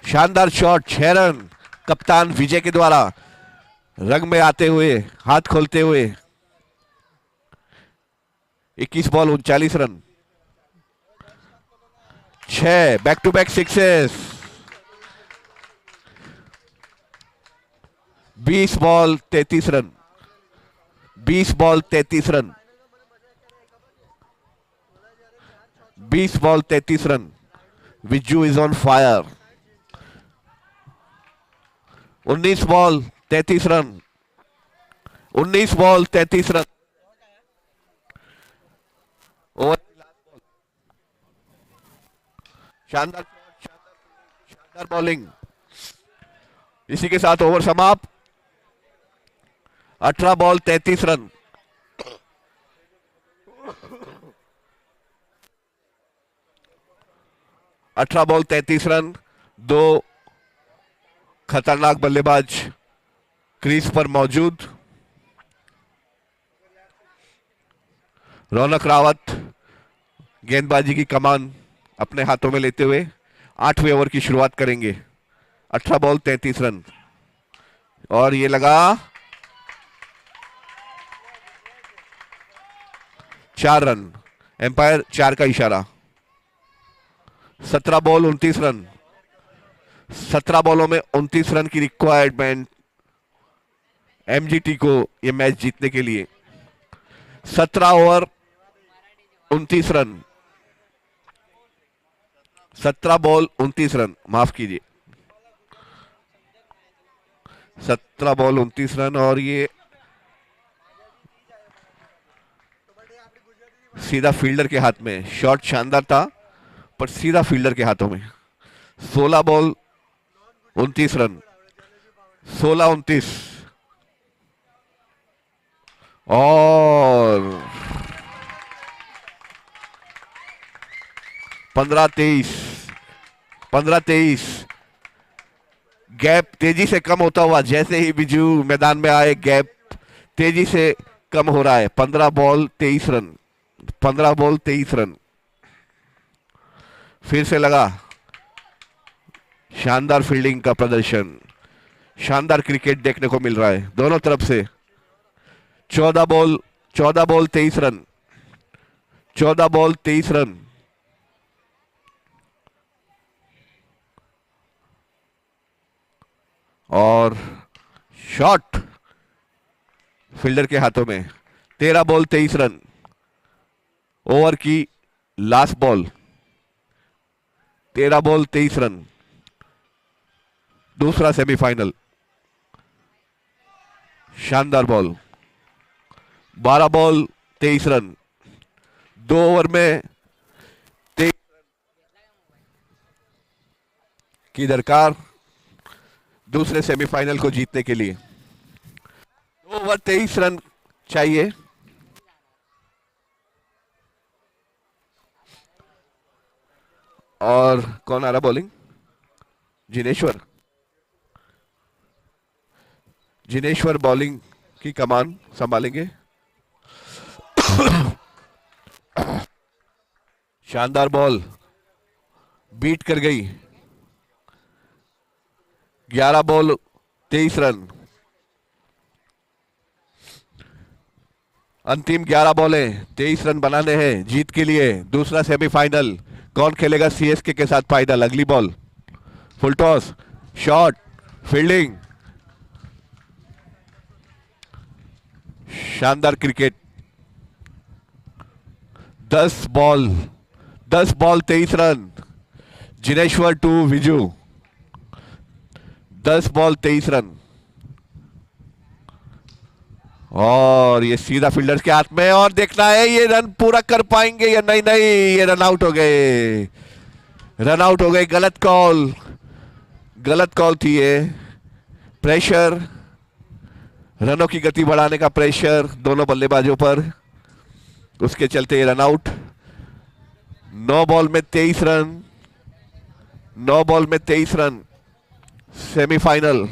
शानदार शॉट। 6 रन कप्तान विजय के द्वारा रंग में आते हुए, हाथ खोलते हुए। 21 ball 39 run. 6 back to back sixes. 20 ball 33 run. 20 ball 33 run. 20 ball 33 run. Viju is on fire. 19 ball 33 run. 19 ball 33 run. Over शानदार शानदार बॉलिंग। इसी के साथ ओवर समाप्त। 18 बॉल 33 रन। 18 ball 33 run. 2 खतरनाक बल्लेबाज क्रीज पर मौजूद। रौनक रावत गेंदबाजी की कमान अपने हाथों में लेते हुए 8वें ओवर की शुरुआत करेंगे। 18 बॉल 33 रन और ये लगा 4 रन। एम्पायर 4 का इशारा। 17 बॉल 29 रन। 17 बॉलों में 29 रन की रिक्वायरमेंट एमजीटी को ये मैच जीतने के लिए। 17 ओवर 29 रन। 17 बॉल 29 रन, माफ कीजिए। 17 बॉल 29 रन और ये सीधा फील्डर के हाथ में। शॉट शानदार था पर सीधा फील्डर के हाथों में। 16 बॉल 29 रन। 16-29 और 15-23। 15-23 गैप तेजी से कम होता हुआ, जैसे ही बिजू मैदान में आए गैप तेजी से कम हो रहा है। 15 बॉल 23 रन। 15 ball 23 run. फिर से लगा। शानदार फील्डिंग का प्रदर्शन। शानदार क्रिकेट देखने को मिल रहा है दोनों तरफ से। 14 बॉल 23 रन। 14 ball 23 run. और शॉट फील्डर के हाथों में। 13 बॉल 23 रन। ओवर की लास्ट बॉल। 13 ball 23 run. दूसरा सेमीफाइनल। शानदार बॉल। 12 ball 23 run. 2 ओवर में 23 की दरकार दूसरे सेमीफाइनल को जीतने के लिए। 2 ओवर 23 रन चाहिए। और कौन आ रहा बॉलिंग? जिनेश्वर। जिनेश्वर बॉलिंग की कमान संभालेंगे। शानदार बॉल बीट कर गई। 11 बॉल 23 रन। अंतिम 11 बॉलें 23 रन बनाने हैं जीत के लिए। दूसरा सेमीफाइनल। कौन खेलेगा सीएसके के साथ फाइनल? अगली ball. Full toss. Shot. Fielding. शानदार cricket. 10 ball 23 run. Jineshwar 2, Viju 10 ball 23 run. और ये सीधा फील्डर्स के हाथ में, और देखना है ये रन पूरा कर पाएंगे या नहीं। नहीं, ये रन आउट हो गए, रन आउट हो गए। गलत कॉल, गलत कॉल थी ये। प्रेशर, रनों की गति बढ़ाने का प्रेशर दोनों बल्लेबाजों पर, उसके चलते ये रन आउट। 9 बॉल में 23 रन, 9 बॉल में 23 रन। सेमीफाइनल।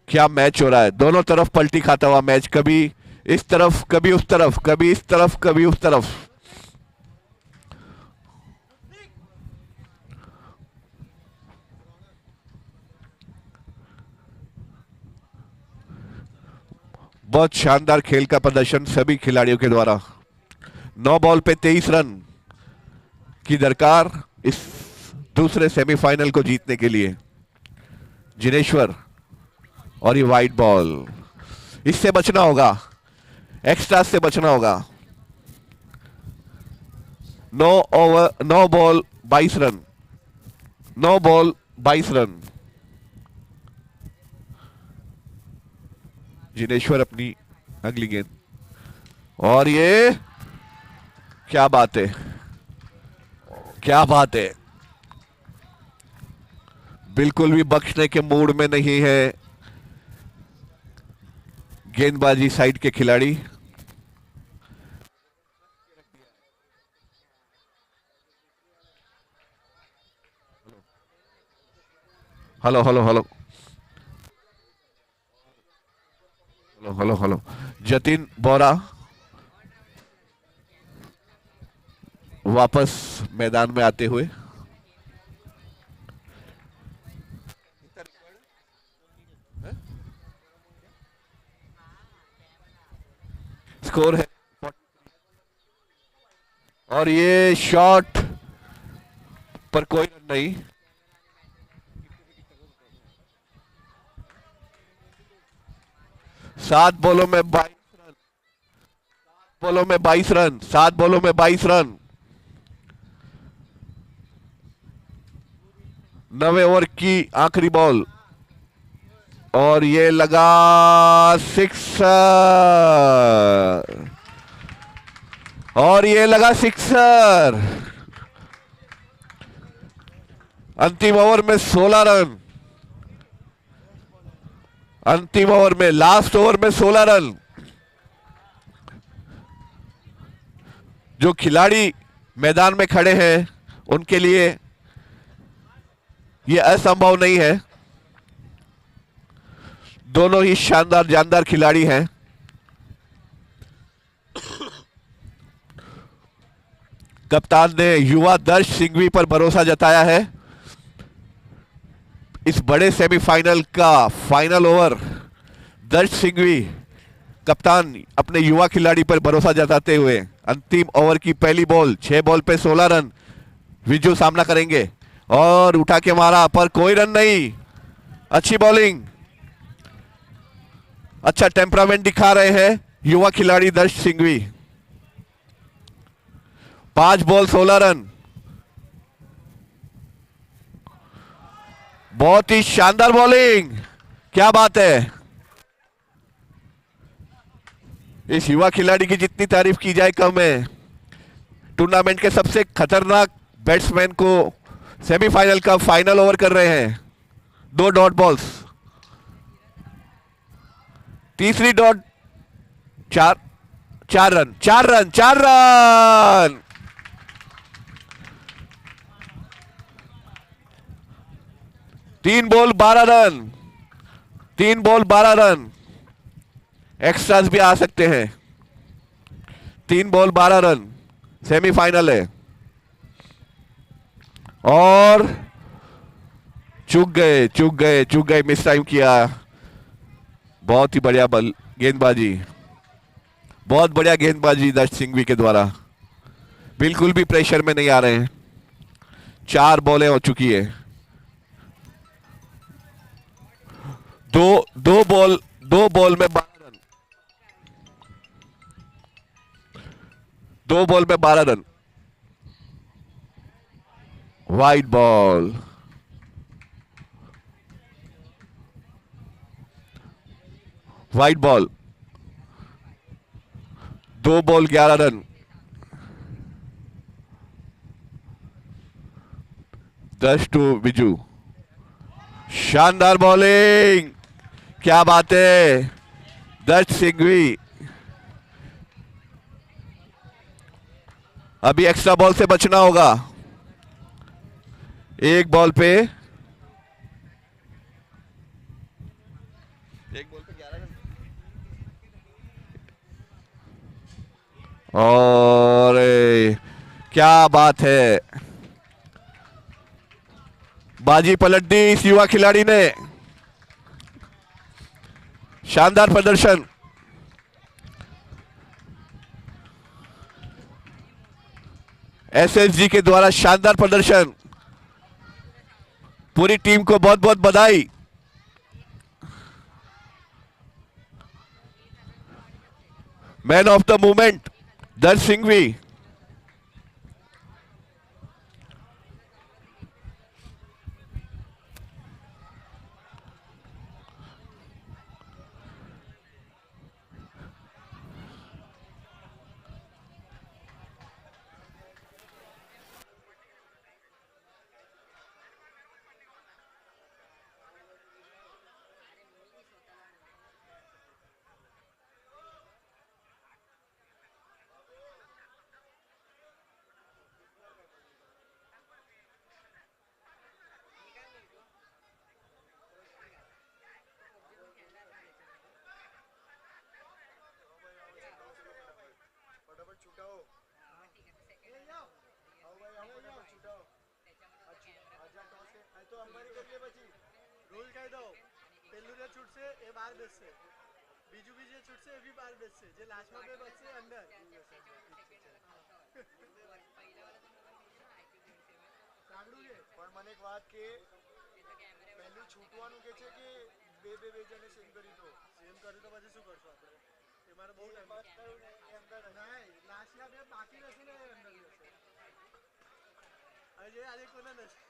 क्या मैच हो रहा है, दोनों तरफ पलटी खाता हुआ मैच, कभी इस तरफ कभी उस तरफ, कभी इस तरफ कभी उस तरफ। बहुत शानदार खेल का प्रदर्शन सभी खिलाड़ियों के द्वारा। 9 बॉल पे 23 रन की दरकार इस दूसरे सेमीफाइनल को जीतने के लिए। जिनेश्वर, और ये वाइड बॉल, इससे बचना होगा, एक्स्ट्रा से बचना होगा। 9 ball 22 run, 9 ball 22 run. Jineshwar अपनी अगली गेंद, और ये क्या बात है, क्या बात है। बिल्कुल भी बख्शने के मूड में नहीं है गेंदबाजी साइड के खिलाड़ी। Hello hello hello hello hello hello. Jatin Bora वापस मैदान में आते हुए। स्कोर है, और ये शॉट पर कोई रन नहीं। सात बॉलों में 22 रन, 7 बॉलों में 22 रन, 7 बॉलों में 22 रन। 9वें ओवर की आखिरी बॉल, और ये लगा सिक्सर, और ये लगा सिक्सर। अंतिम ओवर में 16 रन, अंतिम ओवर में, लास्ट ओवर में 16 रन। जो खिलाड़ी मैदान में खड़े हैं उनके लिए यह असंभव नहीं है। दोनों ही शानदार जानदार खिलाड़ी हैं। कप्तान ने युवा दर्श सिंघवी पर भरोसा जताया है। इस बड़े सेमीफाइनल का फाइनल ओवर दर्श सिंघवी कप्तान अपने युवा खिलाड़ी पर भरोसा जताते हुए अंतिम ओवर की पहली बॉल, 6 बॉल पे 16 रन विजू सामना करेंगे, और उठा के मारा पर कोई रन नहीं। अच्छी बॉलिंग, अच्छा टेम्परामेंट दिखा रहे हैं युवा खिलाड़ी दर्श सिंघवी। 5 बॉल 16 रन, बहुत ही शानदार बॉलिंग, क्या बात है। इस युवा खिलाड़ी की जितनी तारीफ की जाए कम है। टूर्नामेंट के सबसे खतरनाक बैट्समैन को सेमीफाइनल का फाइनल ओवर कर रहे हैं। 2 डॉट बॉल्स, तीसरी डॉट, 4 रन, 4 रन, 4 रन। तीन ball 12 run, 3 ball 12 run. Extras भी आ सकते हैं। 3 बॉल 12 रन, सेमीफाइनल है। और चूक गए, मिस टाइम किया। बहुत ही बढ़िया गेंदबाजी, बहुत बढ़िया गेंदबाजी दर्श सिंघवी के द्वारा। बिल्कुल भी प्रेशर में नहीं आ रहे हैं। 4 बॉलें हो चुकी है। दो बॉल में 12 रन। 2 बॉल पे 12 run. Wide ball, wide ball, 2 ball 11 run. 10 to Biju. शानदार बॉलिंग, क्या बात है 10 सिंघवी। अभी एक्स्ट्रा बॉल से बचना होगा। 1 बॉल पे,
एक बॉल पे 11 रन।
और क्या बात है, बाजी पलट दी इस युवा खिलाड़ी ने। शानदार प्रदर्शन। एसएसजी के द्वारा शानदार प्रदर्शन। पूरी टीम को बहुत बहुत बधाई। मैन ऑफ द मूवमेंट दर्श सिंघवी।
फटाफट छुटाओ आओ भाई आओ फटाफट छुटाओ आजा टॉस के आ तो अंबारी करके बची रूल कह दो पेल्लू ने छूट से ए बाहर बेस से बीजू बीजे छूट से ए भी बाहर बेस से जे लास्ट में बच से अंदर સાંભળું છે પણ મને એક વાત કે પહેલું છૂટવાનું કે છે કે બે જણે સેમ કરી દો સેમ કર્યું તો પછી શું કરશું આપણે એ મારે બહુ ટાઈમ પાસ થયું ને એ અંદર નહીં લાસ્ટના બે બાકી રહેશે ને એ અંદર જશે હજી આજે કોને નથી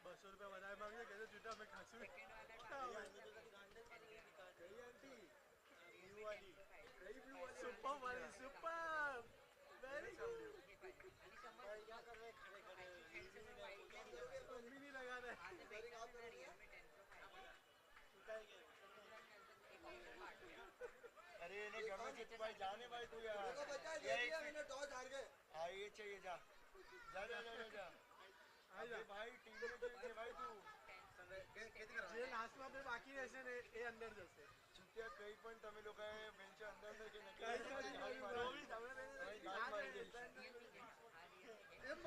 200 रुपया વધારે માંગે કે જૂતા મેં ખાસું કઈ આંટી બ્લુ વાલી सुपर वाली सुपर वेरी गुड भाई क्या कर रहे खड़े खड़े तुम भी नहीं लगा रहे अरे इन्हें घर में से तू भाई जाने भाई तू यार ये इन्हें टॉस हार गए हाँ ये चाहिए जा जा जा जा जा अरे भाई टीम में चाहिए भाई तू જે લાસ્ટમાં બે બાકી રહેશે ને એ અંદર જશે છૂટ્યા કઈ પણ તમે લોકોએ બેન્ચ અંદર ને કે નક્કી ગાલ મારી દે એમ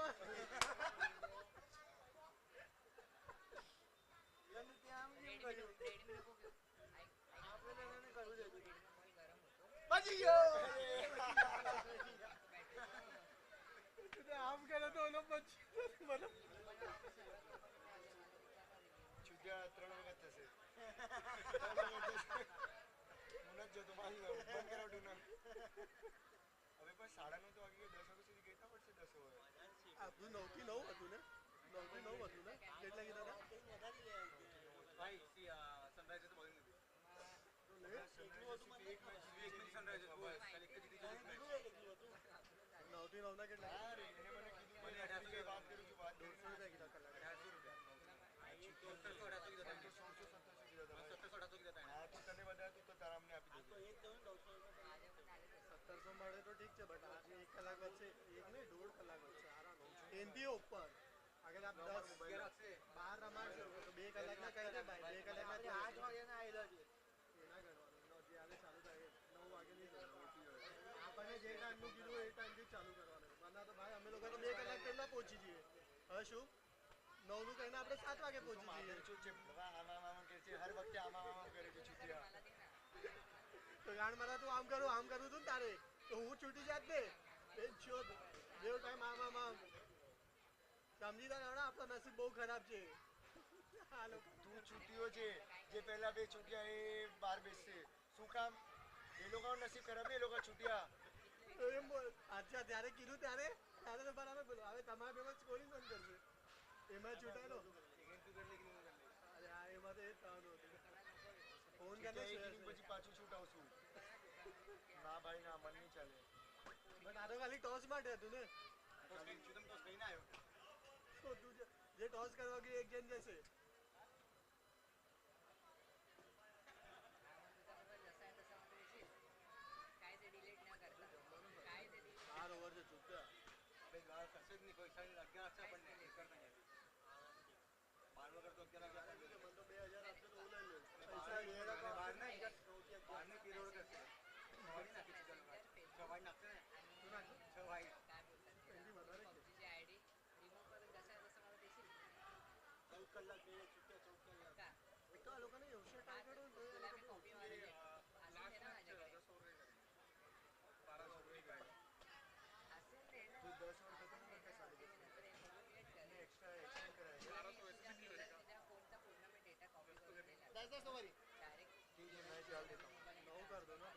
યાની ત્યાં કેમ કર્યું આપણે એને કરવું છે બચી ગયો તે આમ કરે તો ઓલો બચી મને छुट्टियां 3 वगत થશે મુનત જો તમારી બંધ કરાવ ડુના હવે પણ 9:30 તો વાગી ગયો 10 વાગ્યા સુધી કેટલા પડશે 10 હોય આપણું 9 થી 9 હતું ને 9 થી 9 હતું ને કેટલા કીધા હતા ભાઈ સનરાઈઝર તો બોલિંગ હતી તો લે એક મેચ સનરાઈઝર બસ ખાલી એક જીતી ગયું મેચ 9 થી 9 ના કેટલા અરે એને મને કીધું મને 18 की बात करूं છું વાત 150 रुपया કીધા કલાક 18 रुपया 1700 की देता है 1700 की देता है हां तो तने बताया तू तो तारा हमने आपी दे तो एक तो 1700 મળે તો ઠીક છે બટ આજે 1 કલાક વચ્ચે એક ને 1.5 કલાક વચ્ચે આરામ એનથી ઉપર અગર આપ 10 12 રમાડશો તો 2 કલાકના કહી દે ભાઈ 2 કલાકના 8 વાગે ના આવી જજે એના ગણવાનું જે આલે ચાલુ થાય 9 વાગે નહીં જવાનું આપણે જે ટાઈમ નું કીધું એ ટાઈમ થી ચાલુ કરવાનું વરના તો ભાઈ અમે લોકો તો 2 કલાક પહેલા પહોંચી જઈએ હવે શું 9 નું કહીને આપણે 7 વાગે પહોંચી જઈએ શું છે આમાં કે છે હર વખતે આમાં કરે છે છૂટિયા તો ગાણ મારા તું આમ કરું તું તારે તો હું છૂટી જાત ને બેન છો જેવો ટાઈમ આમાં સમજી તા ના આપણો નસીબ બહુ ખરાબ છે હાલો તું છૂટીઓ છે જે પહેલા બે છૂટ્યા એ બાર બેસશે શું કામ એ લોકોનું નસીબ ખરાબ એ લોકો છૂટ્યા એમ બોલ અચ્છા ત્યારે કીધું ત્યારે તો બરાબર બોલો હવે તમારા બેમાં સ્કોરિંગ કોણ કરશે એમાં છૂટાનો અરે આ એમાં તો એ જ થવાનું હતું ફોન કરીને પછી પાછું છૂટાવશું ના ભાઈ ના મન નહીં ચાલે બટ આ તો ખાલી ટોસ માટે હતું ને ટોસ કહીને આવ્યો તો તું જે ટોસ કરવા ગયો એક જણ જશે 4 ઓવર છે છૂટા ભાઈ ગાળ કરશે જ નહીં કોઈ સાઈડ 11 આપશે આપણને કરતા નહીં 12 વગર તો 11 આપશે મને તો 2000 આપશે તો ઓલા લે પૈસા લેડા તો 12 ને પીરોડ કરશે વાડી નાખી છે 6 વાડી નાખશે ને શું નાખશે 6 વાડી એની વધારે છે જે આઈડી રિમૂવ કરે 10 કલાક બે છૂટ્યા 14 કલાક તો આ લોકોને એવું ટાર્ગેટ હોય તો એ લોકો કોપી મારે લાસ્ટ મેચ 10 ઓવર 12 ઓવર ગઈ 10 ओवर खत्म करके साढ़े 10 एक्स्ट्रा एक्सटेंड कराएगा 10 ओवर ठीक है मैं डाल देता हूँ 9 कर दो ना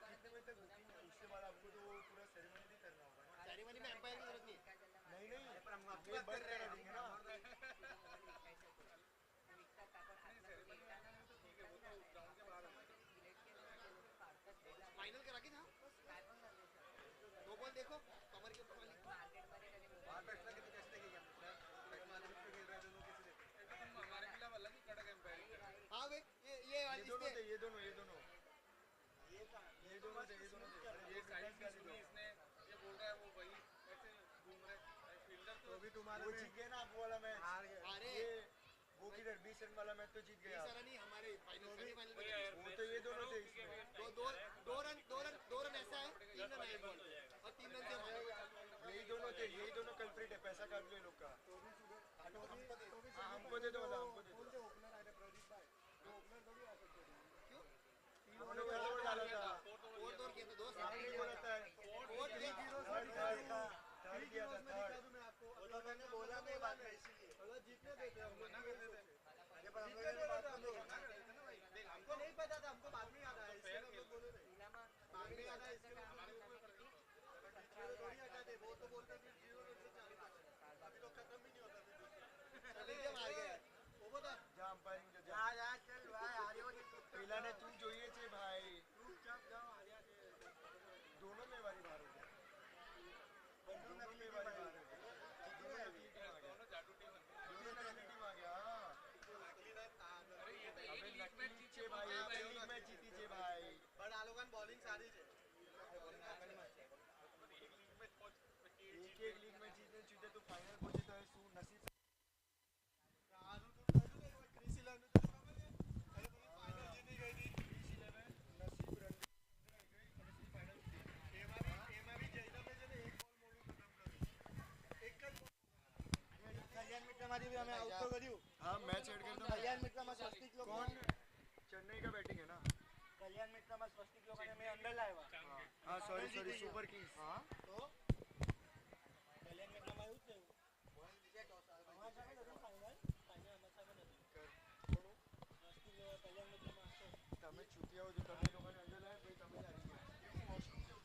कितने बजे तक बुकिंग है उसके बाद आपको तो पूरा सेरेमनी भी करना होगा ना सेरेमनी में एम्पायर की जरूरत नहीं पर हम आपको बंद करा देंगे ना फाइनल करा के ना दो बॉल देखो कमर के ऊपर वाली बाहर बैठना के तो कैसे देखेंगे हम बैठना पे खेल रहे दोनों किसी ने हमारे खिलाफ अलग ही कड़क एम्पायरिंग हां भाई ये वाली दोनों थे ये दोनों ये दोनों थे ये साइड से सुनी इसने ये बोल रहा है वो वही ऐसे घूम रहे फील्डर तो भी तुम्हारे वो जीत गए ना वो वाला मैच अरे वो किधर 20 रन वाला मैच तो जीत गया सर नहीं हमारे फाइनल सेमीफाइनल वो तो ये दोनों थे दो रन ऐसा है 3 रन आए बॉल और 3 रन से यही दोनों थे यही दोनों कल्प्रिट है पैसा काट लो लोग का हमको दे दो हमको दे दो ओपनर आए थे प्रदीप भाई वो ओपनर थोड़ी आ सकते थे क्यों हमने पहले वो डाला था 4 के तो दोस्त आगे बोला था 4 3 थर्ड किया था थर्ड मैं आपको वो मैंने बोला नहीं बात है इसीलिए मतलब जीतने देते हम लोग मना कर देते अरे पर हम लोग बात हम लोग मना कर देते ना भाई हमको नहीं पता था हमको बाद में याद आया इसलिए हम लोग बोले नहीं बाद में याद आया इसलिए हमारे ऊपर थोड़ी हटाते वो तो बोलते फिर 0 रन से चालू करते अभी तो खत्म भी नहीं होता फिर चले गए मार गए वो बता जा अंपायरिंग जा चल भाई आर्या पहला ने तू જોઈએ છે ભાઈ રૂક જાओ आर्या दोनों में बारी बाहर हो गया दोनों में बारी बाहर हो गया दोनों जादू टीम आ गया अरे ये तो एक लीग मैच जीते भाई एक लीग मैच जीती छे भाई बट आ लोगन बॉलिंग सारी छे एक लीग मैच जीतने छूटे तो फाइनल पहुंचे तो है सू नसीब आनु तो क्रिस 11 तो अरे फाइनल जीती गई थी क्रिस 11 नसीब रन फाइनल एमा भी जयदा में जे एक बॉल मोड़ू खत्म કર્યું એક જ કલ્યાણ મિત્રમાંથી भी हमें आउट तो કર્યું हां मैच ऐड कर दो कल्याण मित्रमा स्वस्तिक लोग कौन चेन्नई का बैटिंग है ना कल्याण मित्रमा स्वस्तिक लोगों ने मैं अंदर लाया हां सॉरी सुपर किंग्स हां तो कल्याण मित्रमा આવ્યું છે બોલ લીધે ટોસ અમાર સામે નથી ફાઇનલ અમાર સામે નથી થોડું स्वस्तिक लोग कल्याण मित्रमा આવશે તમે છૂટ્યા હો જો તમે લોકોને અંદર લાયા પછી તમે જ આવી ગયા વોશરૂમ से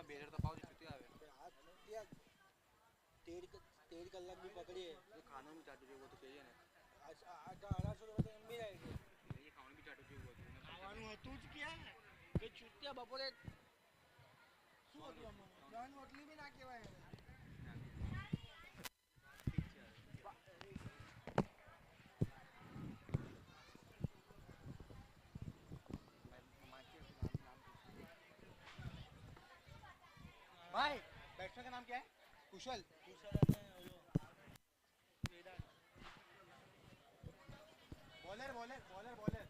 बेहतर तो पाव छुट्टी आवे आज क्या 13 कलाक भी पकड़ी है ये खाना भी चाटू जो वो तो चाहिए ना आज 1800 रुपए तो मिल आएगी ये खाना भी चाटू जो वो खाવાનું હતું જ ક્યાં કે છૂટ્યા બપોરે શું હતું આમાં જન ઓટલી બી ના કહેવાય भाई बैट्समैन का नाम क्या है Kushal bowler bowler bowler bowler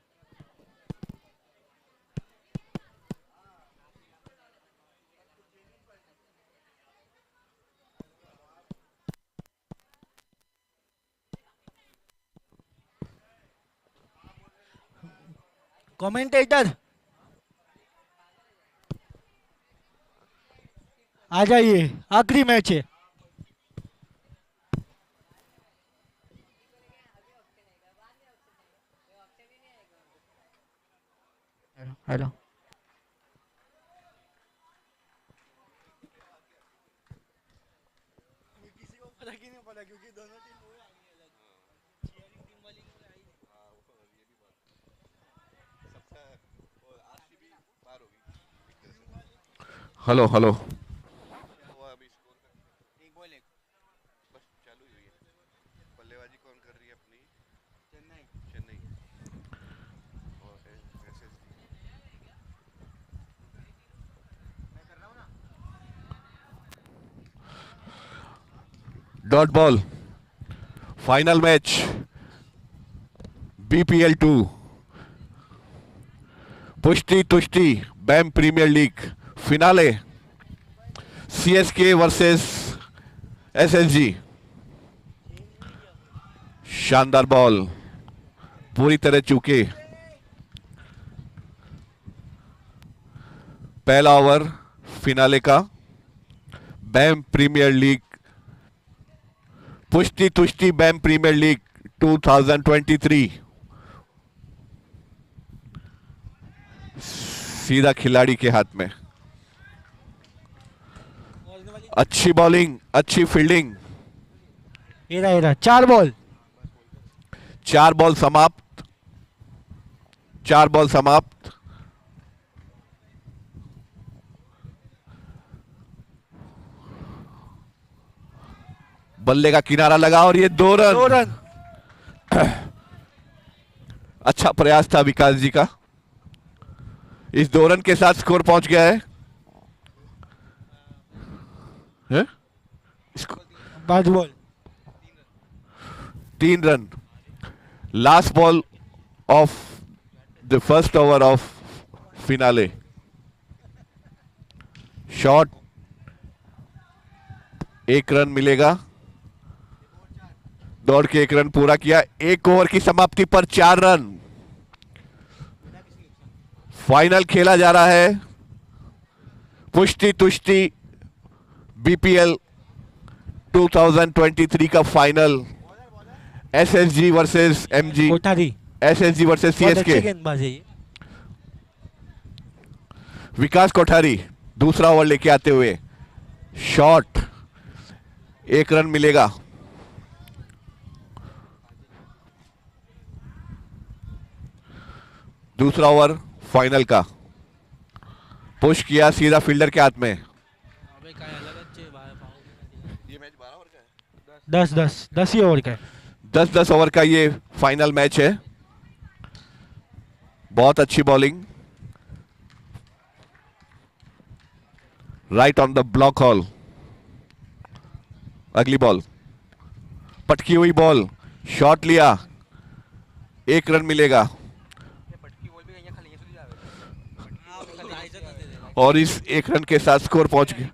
commentator आ जाइए आखिरी मैच है
हेलो
किसी को फर्क ही नहीं पड़ा क्योंकि दोनों टीम वो आ गई अलग cheering team वाली को आई नहीं।
हेलो हेलो
वो अभी स्कोर कर एक बॉल एक बस चालू ही हुई है। बल्लेबाजी कौन कर रही है अपनी? चेन्नई और एसएसजी। मैं कर रहा हूँ ना।
Dot ball final match BPL 2 Pushti Tushti बैम premier league finale CSK versus SSG. शानदार बॉल पूरी तरह चूके। पहला ओवर फिनाले का बैम प्रीमियर लीग पुष्टि तुष्टि बैम प्रीमियर लीग 2023 सीधा खिलाड़ी के हाथ में। अच्छी बॉलिंग अच्छी फील्डिंग।
एरा 4 बॉल
4 बॉल समाप्त 4 बॉल समाप्त। बल्ले का किनारा लगा और ये 2 रन।
2 रन
अच्छा प्रयास था विकास जी का। इस 2 रन के साथ स्कोर पहुंच गया है, हैं?
5 ball
3 run. Last ball of the first over of finale. Shot 1 run मिलेगा। दौड़ के 1 रन पूरा किया। 1 ओवर की समाप्ति पर 4 रन। फाइनल खेला जा रहा है पुष्टि तुष्टि बीपीएल 2023 का final. SSG versus MG
Kothari
SSG versus
बहुत अच्छे
सीएसके।
गेंदबाज है ये।
विकास कोठारी दूसरा ओवर लेके आते हुए शॉट 1 रन मिलेगा। दूसरा ओवर फाइनल का पुश किया सीधा फील्डर के हाथ में।
ये मैच 12 ओवर का है।
10 ही ओवर का है।
10 ओवर का ये फाइनल मैच है। बहुत अच्छी bowling right on the block hall. अगली बॉल पटकी हुई बॉल शॉट लिया 1 रन मिलेगा। और इस 1 रन के साथ स्कोर पहुंच गया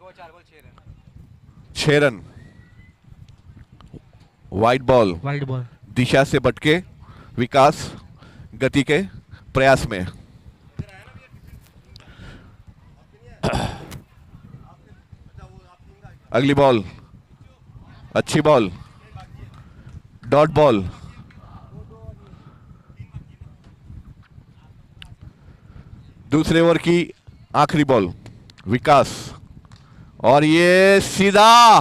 6 रन। वाइड बॉल दिशा से भटके विकास गति के प्रयास में। अगली बॉल अच्छी बॉल डॉट बॉल। दूसरे ओवर की आखिरी बॉल विकास और ये सीधा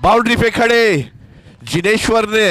बाउंड्री पे खड़े जिनेश्वर ने